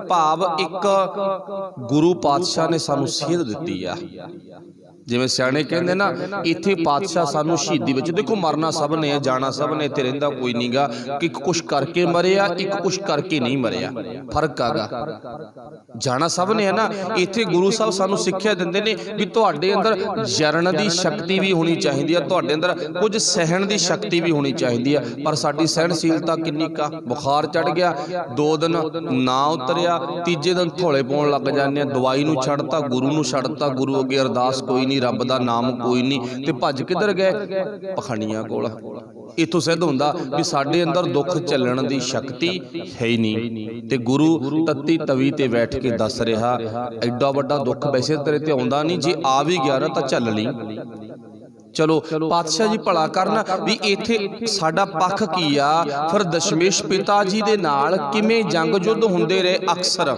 ਭਾਵ ਇੱਕ ਗੁਰੂ ਪਾਤਸ਼ਾਹ ਨੇ ਸਾਨੂੰ ਸੇਧ ਦਿੱਤੀ ਆ। ਜਿਵੇਂ ਸਿਆਣੇ ਕਹਿੰਦੇ ਨਾ, ਇੱਥੇ ਪਾਤਸ਼ਾਹ ਸਾਨੂੰ ਸ਼ਹੀਦੀ ਵਿੱਚ, ਦੇਖੋ ਮਰਨਾ ਸਭ ਨੇ, ਜਾਣਾ ਸਭ ਨੇ, ਇੱਥੇ ਰਹਿੰਦਾ ਕੋਈ ਨਹੀਂਗਾ। ਕਿ ਇੱਕ ਕੁਛ ਕਰਕੇ ਮਰਿਆ, ਇੱਕ ਕੁਛ ਕਰਕੇ ਨਹੀਂ ਮਰਿਆ, ਫਰਕ ਆਗਾ। ਜਾਣਾ ਸਭ ਨੇ ਹੈ ਨਾ। ਇੱਥੇ ਗੁਰੂ ਸਾਹਿਬ ਸਾਨੂੰ ਸਿੱਖਿਆ ਦਿੰਦੇ ਨੇ ਵੀ ਤੁਹਾਡੇ ਅੰਦਰ ਜਰਨ ਦੀ ਸ਼ਕਤੀ ਵੀ ਹੋਣੀ ਚਾਹੀਦੀ ਆ, ਤੁਹਾਡੇ ਅੰਦਰ ਕੁਝ ਸਹਿਣ ਦੀ ਸ਼ਕਤੀ ਵੀ ਹੋਣੀ ਚਾਹੀਦੀ ਆ। ਪਰ ਸਾਡੀ ਸਹਿਣਸ਼ੀਲਤਾ ਕਿੰਨੀ ਕਾ? ਬੁਖਾਰ ਚੜ ਗਿਆ, 2 ਦਿਨ ਨਾ ਉਤਰਿਆ, ਤੀਜੇ ਦਿਨ ਥੋਲੇ ਪਾਉਣ ਲੱਗ ਜਾਂਦੇ ਆ। ਦਵਾਈ ਨੂੰ ਛੱਡਤਾ, ਗੁਰੂ ਨੂੰ ਛੱਡਤਾ, ਗੁਰੂ ਅੱਗੇ ਅਰਦਾਸ ਕੋਈ ਨਹੀਂ, ਰੱਬ ਦਾ ਨਾਮ ਕੋਈ ਨਹੀਂ, ਤੇ ਭੱਜ ਕਿੱਧਰ ਗਏ? ਪਖੰਡੀਆਂ ਕੋਲ। ਇੱਥੋਂ ਸਿੱਧ ਹੁੰਦਾ ਵੀ ਸਾਡੇ ਅੰਦਰ ਦੁੱਖ ਝੱਲਣ ਦੀ ਸ਼ਕਤੀ ਹੈ ਹੀ ਨਹੀਂ। ਤੇ ਗੁਰੂ ਤੱਤੀ ਤਵੀ ਤੇ ਬੈਠ ਕੇ ਦੱਸ ਰਿਹਾ, ਐਡਾ ਵੱਡਾ ਦੁੱਖ ਵੈਸੇ ਤੇਰੇ ਤੇ ਆਉਂਦਾ ਨਹੀਂ, ਜੇ ਆ ਵੀ ਗਿਆ ਨਾ ਤਾਂ ਝੱਲ ਲਈ। ਚਲੋ ਪਾਤਸ਼ਾਹ ਜੀ ਭਲਾ ਕਰਨ ਵੀ ਇੱਥੇ ਸਾਡਾ ਪੱਖ ਕੀ ਆ। ਫਿਰ ਦਸ਼ਮੇਸ਼ ਪਿਤਾ ਜੀ ਦੇ ਨਾਲ ਕਿਵੇਂ ਜੰਗ ਯੁੱਧ ਹੁੰਦੇ ਰਹੇ। ਅਕਸਰ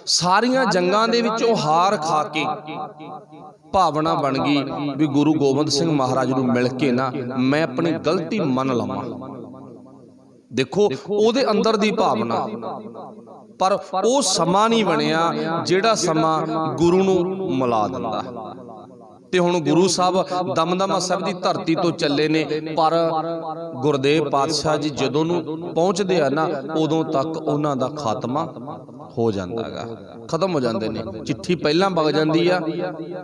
ਸਾਰੀਆਂ ਜੰਗਾਂ ਦੇ ਵਿੱਚ ਉਹ ਹਾਰ ਖਾ ਕੇ ਭਾਵਨਾ ਬਣ ਗਈ ਵੀ ਗੁਰੂ ਗੋਬਿੰਦ ਸਿੰਘ ਮਹਾਰਾਜ ਨੂੰ ਮਿਲ ਕੇ ਨਾ ਮੈਂ ਆਪਣੀ ਗਲਤੀ ਮੰਨ ਲਵਾਂ। ਦੇਖੋ ਉਹਦੇ ਅੰਦਰ ਦੀ ਭਾਵਨਾ। ਪਰ ਉਹ ਸਮਾਂ ਨਹੀਂ ਬਣਿਆ ਜਿਹੜਾ ਸਮਾਂ ਗੁਰੂ ਨੂੰ ਮਿਲਾ ਦਿੰਦਾ। ਤੇ ਹੁਣ ਗੁਰੂ ਸਾਹਿਬ ਦਮਦਮਾ ਸਾਹਿਬ ਦੀ ਧਰਤੀ ਤੋਂ ਚੱਲੇ ਨੇ, ਪਰ ਗੁਰਦੇਵ ਪਾਤਸ਼ਾਹ ਜੀ ਜਦੋਂ ਨੂੰ ਪਹੁੰਚਦੇ ਆ ਨਾ, ਉਦੋਂ ਤੱਕ ਉਹਨਾਂ ਦਾ ਖਾਤਮਾ ਹੋ ਜਾਂਦਾ ਗਾ, ਖਤਮ ਹੋ ਜਾਂਦੇ ਨੇ। ਚਿੱਠੀ ਪਹਿਲਾਂ ਵਗ ਜਾਂਦੀ ਆ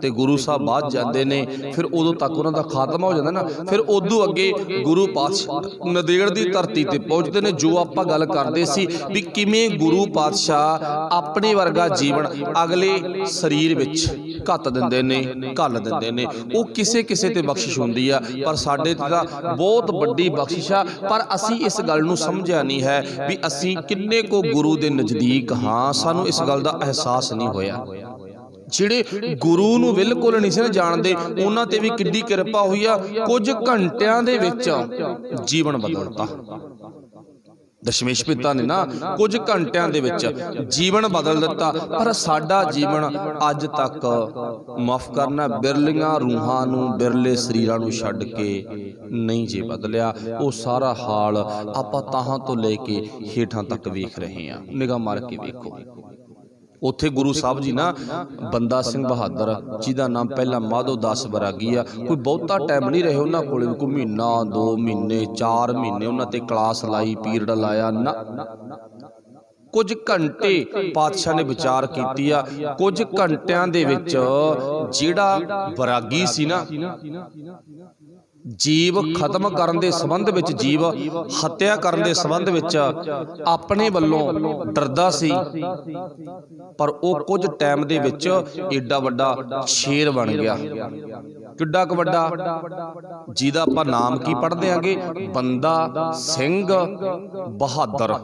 ਤੇ ਗੁਰੂ ਸਾਹਿਬ ਬਾਅਦ ਜਾਂਦੇ ਨੇ, ਫਿਰ ਉਦੋਂ ਤੱਕ ਉਹਨਾਂ ਦਾ ਖਾਤਮਾ ਹੋ ਜਾਂਦਾ ਨਾ। ਫਿਰ ਉਦੋਂ ਅੱਗੇ ਗੁਰੂ ਪਾਤਸ਼ਾਹ ਨੰਦੇੜ ਦੀ ਧਰਤੀ ਤੇ ਪਹੁੰਚਦੇ ਨੇ। ਜੋ ਆਪਾਂ ਗੱਲ ਕਰਦੇ ਸੀ ਵੀ ਕਿਵੇਂ ਗੁਰੂ ਪਾਤਸ਼ਾਹ ਆਪਣੇ ਵਰਗਾ ਜੀਵਨ ਅਗਲੇ ਸਰੀਰ ਵਿੱਚ ਘੱਤ ਦਿੰਦੇ ਨੇ, ਘੱਲ ਦਿੰਦੇ ਨੇ। ਉਹ ਕਿਸੇ ਕਿਸੇ ਤੇ ਬਖਸ਼ਿਸ਼ ਹੁੰਦੀ ਆ, ਪਰ ਸਾਡੇ ਤੇ ਤਾਂ ਬਹੁਤ ਵੱਡੀ ਬਖਸ਼ਿਸ਼ ਆ। ਪਰ ਅਸੀਂ ਇਸ ਗੱਲ ਨੂੰ ਸਮਝਿਆ ਨਹੀਂ ਹੈ ਵੀ ਅਸੀਂ ਕਿੰਨੇ ਕੋ ਗੁਰੂ ਦੇ ਨਜ਼ਦੀਕ ਹਾਂ। ਸਾਨੂੰ ਇਸ ਗੱਲ ਦਾ ਅਹਿਸਾਸ ਨਹੀਂ ਹੋਇਆ। ਜਿਹੜੇ ਗੁਰੂ ਨੂੰ ਬਿਲਕੁਲ ਨਹੀਂ ਸੀ ਜਾਣਦੇ, ਉਹਨਾਂ ਤੇ ਵੀ ਕਿੱਡੀ ਕਿਰਪਾ ਹੋਈ ਆ। ਕੁਝ ਘੰਟਿਆਂ ਦੇ ਵਿੱਚ ਜੀਵਨ ਬਦਲਤਾ। ਦਸ਼ਮੇਸ਼ ਪਿਤਾ ਨੇ ਨਾ ਕੁਝ ਘੰਟਿਆਂ ਦੇ ਵਿੱਚ ਜੀਵਨ ਬਦਲ ਦਿੱਤਾ, ਪਰ ਸਾਡਾ ਜੀਵਨ ਅੱਜ ਤੱਕ, ਮਾਫ ਕਰਨਾ, ਬਿਰਲੀਆਂ ਰੂਹਾਂ ਨੂੰ, ਬਿਰਲੇ ਸਰੀਰਾਂ ਨੂੰ ਛੱਡ ਕੇ ਨਹੀਂ ਜੇ ਬਦਲਿਆ। ਉਹ ਸਾਰਾ ਹਾਲ ਆਪਾਂ ਤਾਹਾਂ ਤੋਂ ਲੈ ਕੇ ਹੇਠਾਂ ਤੱਕ ਵੇਖ ਰਹੇ ਹਾਂ। ਨਿਗਾਹ ਮਾਰ ਕੇ ਵੇਖੋ, ਉੱਥੇ ਗੁਰੂ ਸਾਹਿਬ ਜੀ ਨਾ ਬੰਦਾ ਸਿੰਘ ਬਹਾਦਰ, ਜਿਹਦਾ ਨਾਮ ਪਹਿਲਾਂ ਮਾਧੋ ਦਾਸ ਬਰਾਗੀ ਆ, ਕੋਈ ਬਹੁਤਾ ਟਾਈਮ ਨਹੀਂ ਰਹੇ ਉਹਨਾਂ ਕੋਲ, ਕੋਈ ਮਹੀਨਾ, 2 ਮਹੀਨੇ, 4 ਮਹੀਨੇ ਉਹਨਾਂ ਤੇ ਕਲਾਸ ਲਾਈ, ਪੀਰੀਅਡ ਲਾਇਆ ਨਾ। ਕੁਝ ਘੰਟੇ ਪਾਤਸ਼ਾਹ ਨੇ ਵਿਚਾਰ ਕੀਤੀ ਆ। ਕੁਝ ਘੰਟਿਆਂ ਦੇ ਵਿੱਚ ਜਿਹੜਾ ਬਰਾਗੀ ਸੀ ਨਾ, ਜੀਵ ਖਤਮ ਕਰਨ ਦੇ ਸੰਬੰਧ ਵਿੱਚ, ਜੀਵ ਹੱਤਿਆ ਕਰਨ ਦੇ ਸੰਬੰਧ ਵਿੱਚ ਆਪਣੇ ਵੱਲੋਂ ਡਰਦਾ ਸੀ, ਪਰ ਉਹ ਕੁਝ ਟਾਈਮ ਦੇ ਵਿੱਚ ਏਡਾ ਵੱਡਾ ਸ਼ੇਰ ਬਣ ਗਿਆ। ਕਿੱਡਾ ਕੁ ਵੱਡਾ, ਜਿਹਦਾ ਆਪਾਂ ਨਾਮ ਕੀ ਪੜ੍ਹਦੇ ਆਂਗੇ, ਬੰਦਾ ਸਿੰਘ ਬਹਾਦਰ।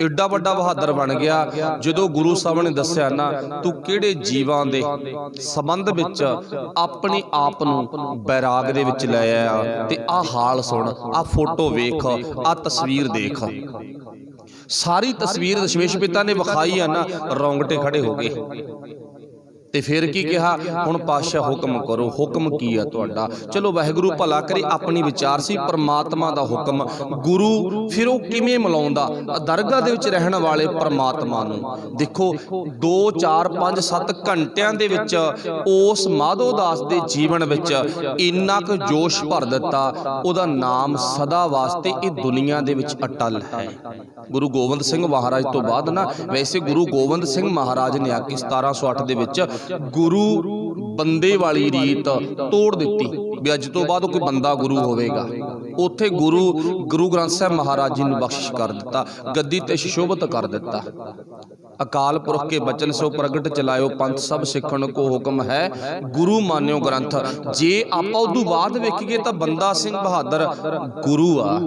ਏਡਾ ਵੱਡਾ ਬਹਾਦਰ ਬਣ ਗਿਆ। ਜਦੋਂ ਗੁਰੂ ਸਾਹਿਬ ਨੇ ਦੱਸਿਆ ਨਾ, ਤੂੰ ਕਿਹੜੇ ਜੀਵਾਂ ਦੇ ਸੰਬੰਧ ਵਿੱਚ ਆਪਣੇ ਆਪ ਨੂੰ ਬੈਰਾਗ ਦੇ ਵਿੱਚ ਲੈ ਆਇਆ, ਤੇ ਆਹ ਹਾਲ ਸੁਣ, ਆਹ ਫੋਟੋ ਵੇਖ, ਆਹ ਤਸਵੀਰ ਦੇਖ। ਸਾਰੀ ਤਸਵੀਰ ਦਸ਼ਮੇਸ਼ ਪਿਤਾ ਨੇ ਵਿਖਾਈ ਆ ਨਾ, ਰੌਂਗਟੇ ਖੜੇ ਹੋ ਗਏ। ਤੇ ਫਿਰ ਕੀ ਕਿਹਾ, ਹੁਣ ਪਾਤਸ਼ਾਹ ਹੁਕਮ ਕਰੋ। ਹੁਕਮ ਕੀ ਆ ਤੁਹਾਡਾ? ਚਲੋ ਵਾਹਿਗੁਰੂ ਭਲਾ ਕਰੇ, ਆਪਣੀ ਵਿਚਾਰ ਸੀ ਪਰਮਾਤਮਾ ਦਾ ਹੁਕਮ। ਗੁਰੂ ਫਿਰ ਉਹ ਕਿਵੇਂ ਮਿਲਾਉਂਦਾ ਦਰਗਾਹ ਦੇ ਵਿੱਚ ਰਹਿਣ ਵਾਲੇ ਪਰਮਾਤਮਾ ਨੂੰ? ਦੇਖੋ 2 4 5 7 ਘੰਟਿਆਂ ਦੇ ਵਿੱਚ ਉਸ ਮਾਧੋ ਦਾਸ ਦੇ ਜੀਵਨ ਵਿੱਚ ਇੰਨਾ ਕੁ ਜੋਸ਼ ਭਰ ਦਿੱਤਾ, ਉਹਦਾ ਨਾਮ ਸਦਾ ਵਾਸਤੇ ਇਹ ਦੁਨੀਆ ਦੇ ਵਿੱਚ ਅਟਲ ਹੈ। ਗੁਰੂ ਗੋਬਿੰਦ ਸਿੰਘ ਮਹਾਰਾਜ ਤੋਂ ਬਾਅਦ ਨਾ, ਵੈਸੇ ਗੁਰੂ ਗੋਬਿੰਦ ਸਿੰਘ ਮਹਾਰਾਜ ਨੇ ਆ ਕੇ 1708 ਦੇ ਵਿੱਚ ਗੁਰੂ ਬੰਦੇ ਵਾਲੀ ਰੀਤ ਤੋੜ ਦਿੱਤੀ ਵੀ ਅੱਜ ਤੋਂ ਬਾਅਦ ਕੋਈ ਬੰਦਾ ਗੁਰੂ ਹੋਵੇਗਾ। ਉੱਥੇ ਗੁਰੂ ਗ੍ਰੰਥ ਸਾਹਿਬ ਮਹਾਰਾਜ ਜੀ ਨੂੰ ਬਖਸ਼ਿਸ਼ ਕਰ ਦਿੱਤਾ, ਗੱਦੀ ਤੇ ਸ਼ੋਭਤ ਕਰ ਦਿੱਤਾ। ਅਕਾਲ ਪੁਰਖ ਕੇ ਬਚਨ ਸੋ ਪ੍ਰਗਟ ਚਲਾਇਓ, ਪੰਥ ਸਭ ਸਿੱਖਣ ਕੋ ਹੁਕਮ ਹੈ, ਗੁਰੂ ਮਾਨਿਓ ਗ੍ਰੰਥ। ਜੇ ਆਪਾਂ ਉਦੋਂ ਬਾਅਦ ਵੇਖੀਏ ਤਾਂ ਬੰਦਾ ਸਿੰਘ ਬਹਾਦਰ ਗੁਰੂ ਆ,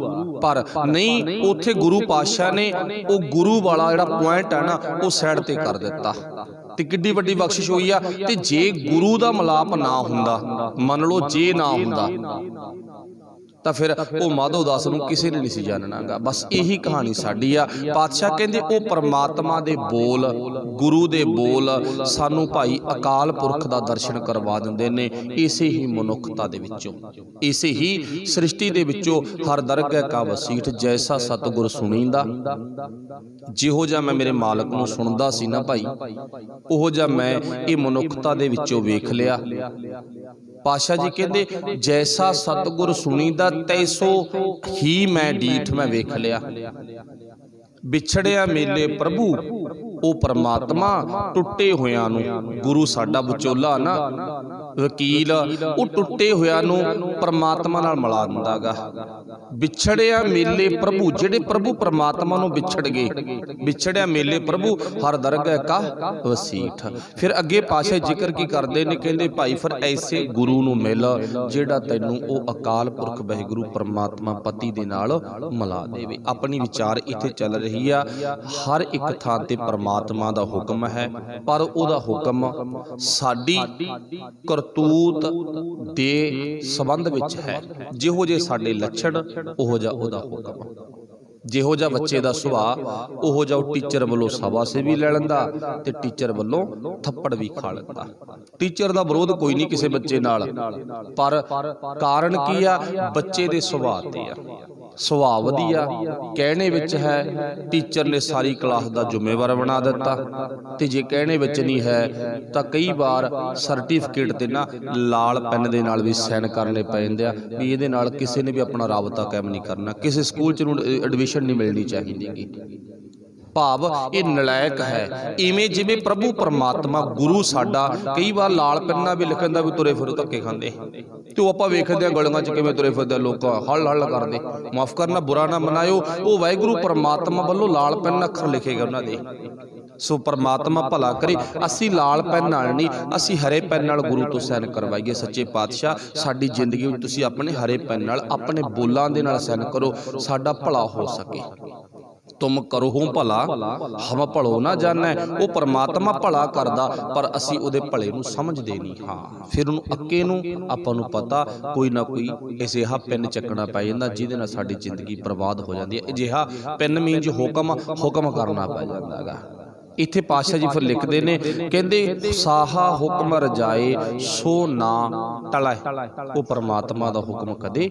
ਪਰ ਨਹੀਂ, ਉੱਥੇ ਗੁਰੂ ਪਾਤਸ਼ਾਹ ਨੇ ਉਹ ਗੁਰੂ ਵਾਲਾ ਜਿਹੜਾ ਪੁਆਇੰਟ ਹੈ ਨਾ, ਉਹ ਸਾਈਡ ਤੇ ਕਰ ਦਿੱਤਾ। ਤੇ ਕਿੱਡੀ ਵੱਡੀ ਬਖਸ਼ਿਸ਼ ਹੋਈ ਆ। ਤੇ ਜੇ ਗੁਰੂ ਦਾ ਮਿਲਾਪ ਨਾ ਹੁੰਦਾ, ਮੰਨ ਲਓ ਜੇ ਨਾ ਹੁੰਦਾ, ਤਾਂ ਫਿਰ ਉਹ ਮਾਧੋ ਦਾਸ ਨੂੰ ਕਿਸੇ ਨੇ ਨਹੀਂ ਸੀ ਜਾਣਨਾਗਾ। ਬਸ ਇਹੀ ਕਹਾਣੀ ਸਾਡੀ ਆ। ਪਾਤਸ਼ਾਹ ਕਹਿੰਦੇ ਉਹ ਪਰਮਾਤਮਾ ਦੇ ਬੋਲ, ਗੁਰੂ ਦੇ ਬੋਲ ਸਾਨੂੰ ਭਾਈ ਅਕਾਲ ਪੁਰਖ ਦਾ ਦਰਸ਼ਨ ਕਰਵਾ ਦਿੰਦੇ ਨੇ। ਇਸੇ ਹੀ ਮਨੁੱਖਤਾ ਦੇ ਵਿੱਚੋਂ, ਇਸੇ ਹੀ ਸ੍ਰਿਸ਼ਟੀ ਦੇ ਵਿੱਚੋਂ ਹਰ ਦਰਗਹਿ ਕਾ ਵਸੀਠ, ਜੈਸਾ ਸਤਿਗੁਰ ਸੁਣੀਂਦਾ। ਜਿਹੋ ਜਿਹਾ ਮੈਂ ਮੇਰੇ ਮਾਲਕ ਨੂੰ ਸੁਣਦਾ ਸੀ ਨਾ ਭਾਈ, ਉਹੋ ਜਿਹਾ ਮੈਂ ਇਹ ਮਨੁੱਖਤਾ ਦੇ ਵਿੱਚੋਂ ਵੇਖ ਲਿਆ। ਪਾਤਸ਼ਾਹ ਜੀ ਕਹਿੰਦੇ ਜੈਸਾ ਸਤਿਗੁਰ ਸੁਣੀਦਾ, ਤੈਸੋ ਹੀ ਮੈਂ ਡੀਠ ਮੈਂ ਵੇਖ ਲਿਆ। ਵਿਛੜਿਆ ਮੇਲੇ ਪ੍ਰਭੂ ਉਹ ਪਰਮਾਤਮਾ, ਟੁੱਟੇ ਹੋਇਆਂ ਨੂੰ, ਗੁਰੂ ਸਾਡਾ ਵਿਚੋਲਾ ਨਾ, ਵਕੀਲ, ਉਹ ਟੁੱਟੇ ਹੋਇਆਂ ਨੂੰ ਪਰਮਾਤਮਾ ਨਾਲ ਮਿਲਾ ਦਿੰਦਾਗਾ। ਵਿਛੜਿਆ ਮੇਲੇ ਪ੍ਰਭੂ, ਜਿਹੜੇ ਪ੍ਰਭੂ ਪਰਮਾਤਮਾ ਨੂੰ ਵਿਛੜ ਗਏ, ਵਿਛੜਿਆ ਮੇਲੇ ਪ੍ਰਭੂ ਹਰ ਦਰਗਹਿ ਕਾ ਵਸੀਠ। ਫਿਰ ਅੱਗੇ ਪਾਸ਼ਾ ਜ਼ਿਕਰ ਕੀ ਕਰਦੇ ਨੇ, ਕਹਿੰਦੇ ਭਾਈ ਫਿਰ ਐਸੇ ਗੁਰੂ ਨੂੰ ਮਿਲ ਜਿਹੜਾ ਤੈਨੂੰ ਉਹ ਅਕਾਲ ਪੁਰਖ ਵਾਹਿਗੁਰੂ ਪਰਮਾਤਮਾ ਪਤੀ ਦੇ ਨਾਲ ਮਿਲਾ ਦੇਵੇ। ਆਪਣੀ ਵਿਚਾਰ ਇੱਥੇ ਚੱਲ ਰਹੀ ਆ, ਹਰ ਇੱਕ ਥਾਂ ਤੇ ਪਰਮਾਤਮਾ ਦਾ ਹੁਕਮ ਹੈ, ਪਰ ਉਹਦਾ ਹੁਕਮ ਸਾਡੀ ਕਰਤੂਤ ਦੇ ਸੰਬੰਧ ਵਿੱਚ ਹੈ। ਜਿਹੋ ਜਿਹੇ ਸਾਡੇ ਲੱਛਣ, ਉਹੋ ਜਿਹਾ ਉਹਦਾ ਹੁਕਮ। ਜਿਹੋ ਜਿਹਾ ਬੱਚੇ ਦਾ ਸੁਭਾਅ, ਉਹੋ ਜਿਹਾ ਉਹ ਟੀਚਰ ਵੱਲੋਂ ਸ਼ਾਬਾਸ਼ੀ ਵੀ ਲੈ ਲੈਂਦਾ ਤੇ ਟੀਚਰ ਵੱਲੋਂ ਥੱਪੜ ਵੀ ਖਾ ਲੈਂਦਾ। ਟੀਚਰ ਦਾ ਵਿਰੋਧ ਕੋਈ ਨਹੀਂ ਕਿਸੇ ਬੱਚੇ ਨਾਲ, ਪਰ ਕਾਰਨ ਕੀ ਆ? ਬੱਚੇ ਦੇ ਸੁਭਾਅ ਤੇ ਆ। ਸੁਭਾਅ ਵਧੀਆ, ਕਹਿਣੇ ਵਿੱਚ ਹੈ, ਟੀਚਰ ਨੇ ਸਾਰੀ ਕਲਾਸ ਦਾ ਜ਼ਿੰਮੇਵਾਰ ਬਣਾ ਦਿੱਤਾ। ਤੇ ਜੇ ਕਹਿਣੇ ਵਿੱਚ ਨਹੀਂ ਹੈ ਤਾਂ ਕਈ ਵਾਰ ਸਰਟੀਫਿਕੇਟ ਤੇ ਨਾ ਲਾਲ ਪੈਨ ਦੇ ਨਾਲ ਵੀ ਸਾਈਨ ਕਰਨੇ ਪੈ ਜਾਂਦੇ ਆ ਵੀ ਇਹਦੇ ਨਾਲ ਕਿਸੇ ਨੇ ਵੀ ਆਪਣਾ ਰਾਬਤਾ ਕਾਇਮ ਨਹੀਂ ਕਰਨਾ, ਕਿਸੇ ਸਕੂਲ 'ਚ ਨੂੰ ਐਡਮਿਸ਼ਨ ਨਹੀਂ ਮਿਲਣੀ ਚਾਹੀਦੀ। ਭਾਵ ਇਹ ਨਲਾਇਕ ਹੈ। ਇਵੇਂ ਜਿਵੇਂ ਪ੍ਰਭੂ ਪਰਮਾਤਮਾ ਗੁਰੂ ਸਾਡਾ ਕਈ ਵਾਰ ਲਾਲ ਪੈਨਾਂ ਵੀ ਲਿਖਣ ਦਾ ਵੀ ਤੁਰੇ ਫਿਰੋ ਧੱਕੇ ਖਾਂਦੇ, ਤੇ ਉਹ ਆਪਾਂ ਵੇਖਦੇ ਹਾਂ ਗਲੀਆਂ 'ਚ ਕਿਵੇਂ ਤੁਰੇ ਫਿਰਦੇ ਲੋਕ ਹਲ ਹਲ ਕਰਦੇ। ਮਾਫ ਕਰਨਾ, ਬੁਰਾ ਨਾ ਮਨਾਇਓ, ਉਹ ਵਾਹਿਗੁਰੂ ਪਰਮਾਤਮਾ ਵੱਲੋਂ ਲਾਲ ਪੈਨ ਅੱਖਰ ਲਿਖੇਗਾ ਉਹਨਾਂ ਦੇ। ਸੋ ਪਰਮਾਤਮਾ ਭਲਾ ਕਰੇ। ਅਸੀਂ ਲਾਲ ਪੈਨ ਨਾਲ ਨਹੀਂ, ਅਸੀਂ ਹਰੇ ਪੈਨ ਨਾਲ ਗੁਰੂ ਤੋਂ ਸਾਈਨ ਕਰਵਾਈਏ। ਸੱਚੇ ਪਾਤਸ਼ਾਹ ਸਾਡੀ ਜ਼ਿੰਦਗੀ ਵਿੱਚ ਤੁਸੀਂ ਆਪਣੇ ਹਰੇ ਪੈਨ ਨਾਲ, ਆਪਣੇ ਬੋਲਾਂ ਦੇ ਨਾਲ ਸਾਈਨ ਕਰੋ, ਸਾਡਾ ਭਲਾ ਹੋ ਸਕੇ। तुम करो भला हम भलो ना जानै। वो परमात्मा भला करदा पर असी उहदे भले नूं समझदे नहीं। हाँ फिर उहनूं अक्के नूं आपां नूं पता कोई ना कोई अजिहा पिन चकना पै जांदा जिहदे नाल साडी जिंदगी बर्बाद हो जाती है। अजिहा पिन मीनज हुक्म करना पै जांदा गा। इत्थे पातशाह जी फिर लिखते ने कहते साहा हुक्म रजाए सो ना टलै। वो परमात्मा दा हुक्म कदे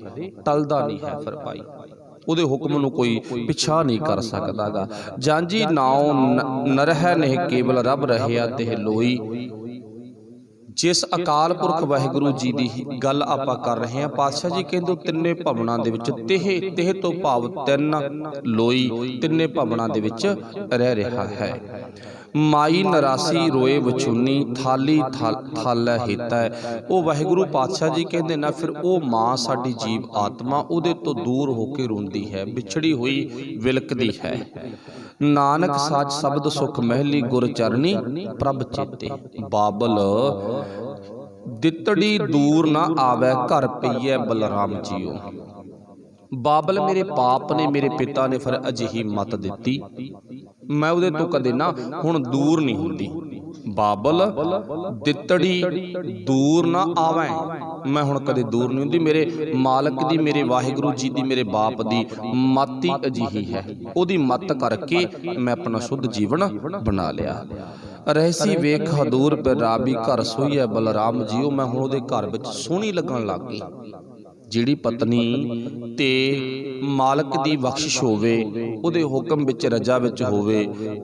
टलदा नहीं है। फिर भाई ਉਹਦੇ हुक्म ਨੂੰ कोई पिछा नहीं कर सकता गा। ਜਾਂਜੀ नाओ न रहै नेह केवल रब ਰਹਿਆ तेह लोई। जिस अकाल पुरख वाहिगुरू जी की गल आपां कर रहे हैं, पातशाह जी कहते तिन्ने भवनां दे विच तेह तो भाव तिन लोई तिन्ने भवनां दे विच रह रहा है। माई नरासी रोए वछुनी थाली थालै हिता है। वो वाहिगुरू पातशाह जी कहते ना फिर वो माँ साडी जीव आत्मा उहदे तो दूर होके रोंदी है, बिछड़ी हुई विलकदी है। नानक साच शब्द सुख महली गुर चरनी प्रभ चेते। बाबल दितड़ी दूर ना आवे घर पईए बलराम जीओ। बाबल मेरे पाप ने मेरे पिता ने फिर अजिही मत दिती, मैं उहदे तो कदे ना हुण दूर नहीं हुंदी। बाबल दितड़ी दूर ना आवे, मैं हुण कदे दूर नहीं हुंदी। मेरे मालक दी मेरे वाहिगुरू जी दी मेरे बाप दी मत ही अजिही है। उहदी मत करके मैं अपना शुद्ध जीवन बना लिया। रहसी वेख हदूर पर राबी घर सोईए बलराम जीओ। मैं हुण उहदे घर विच सोहणी लगन लग गई। जिहड़ी पत्नी ते मालक दी बख्शिश होवे, उहदे हुक्म विच रजा विच होवे,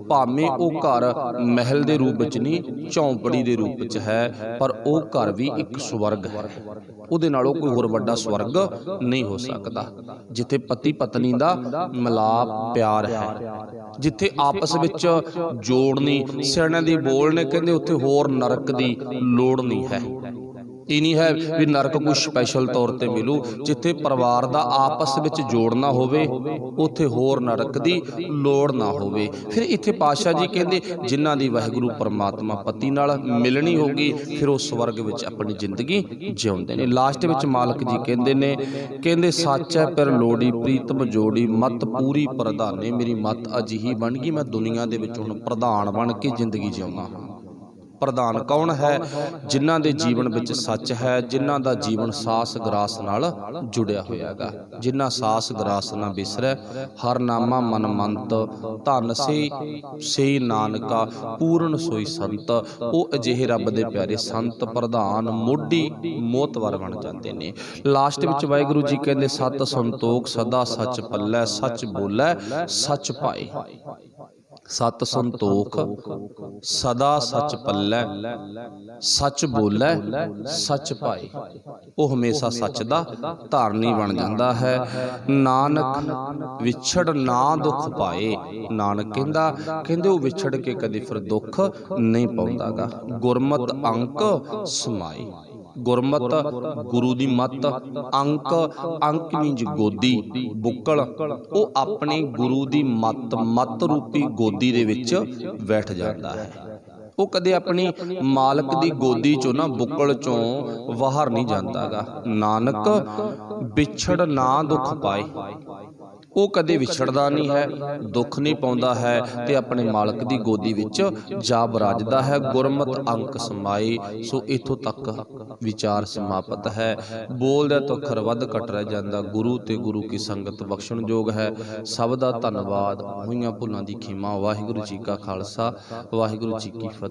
भावें ओह घर महल दे रूप विच नहीं झौंपड़ी दे रूप विच है, पर ओह घर भी एक स्वर्ग है। उहदे नालों कोई होर वड्डा स्वर्ग नहीं हो सकदा। जिथे पति पत्नी दा मिलाप प्यार है, जिथे आपस विच जोड़ नहीं, सियाणिਆਂ दी बोल ने कहंदे उत्थे होर नरक दी लोड़ नहीं है। ये नहीं है भी नरक कोई स्पैशल तौर पर मिलू। जिथे परिवार का आपस में जोड़ना होवे उत्थे होर नरक की लोड़ ना होवे। फिर इत्थे पातशाह जी कहते जिन्हां दी वाहिगुरू परमात्मा पति नाल मिलनी होगी फिर वो स्वर्ग विच अपनी जिंदगी जिउंदे ने। लास्ट विच मालक जी कहते सच है पर लोड़ी प्रीतम जोड़ी मत पूरी प्रधाने। मेरी मत अजिही बन गई, मैं दुनिया दे विच हुण प्रधान बन के जिंदगी जिउंदा हां। प्रधान कौन है? जिन्हां दे जीवन विच सच है, जिन्हां दा जीवन सास ग्रास नाल जुड़िया होया गा। जिन्हां सास ग्रास ना बिसरै हर नामा मन मंत, धन से नानका पूर्ण सोई संत। वो अजिहे रब दे प्यारे संत प्रधान मोढी मोहतवर बन जाते ने। लास्ट विच वाहिगुरू जी कहंदे सत संतोख सदा सच पल्लै, सच बोलै सच पाए। सत संतोख सदा सच पल्लै, सच बोलै सच पाए। वो हमेशा सच दा धारनी बन जाता है। नानक विछड़ ना दुख पाए। नानक कहंदे वो विछड़ के कदे फिर दुख नहीं पाउंदा गा। गुरमत अंक समाए। गुरमत गुरु दी मत, अंक मींज गोदी, बुक्कल वो अपने गुरु दी मत रूपी गोदी दे विच बैठ जाता है। वो कदे अपनी मालक दी गोदी चो ना बुक्कल चों बाहर नहीं जाता गा। नानक विछड़ ना दुख पाए। वो कदे विछड़दा नहीं है, दुख नहीं पाउंदा है ते अपने मालक दी गोदी विच जा बराजदा है। गुरमत अंक समाए। सो इथों तक विचार समाप्त है। बोलदा तो अखर वध घट रह जांदा। गुरु ते गुरु की संगत बख्शण जोग है। सब दा धन्नवाद। होईयां भुलां दी खिमा। वाहिगुरू जी का खालसा वाहिगुरू जी की फतेह।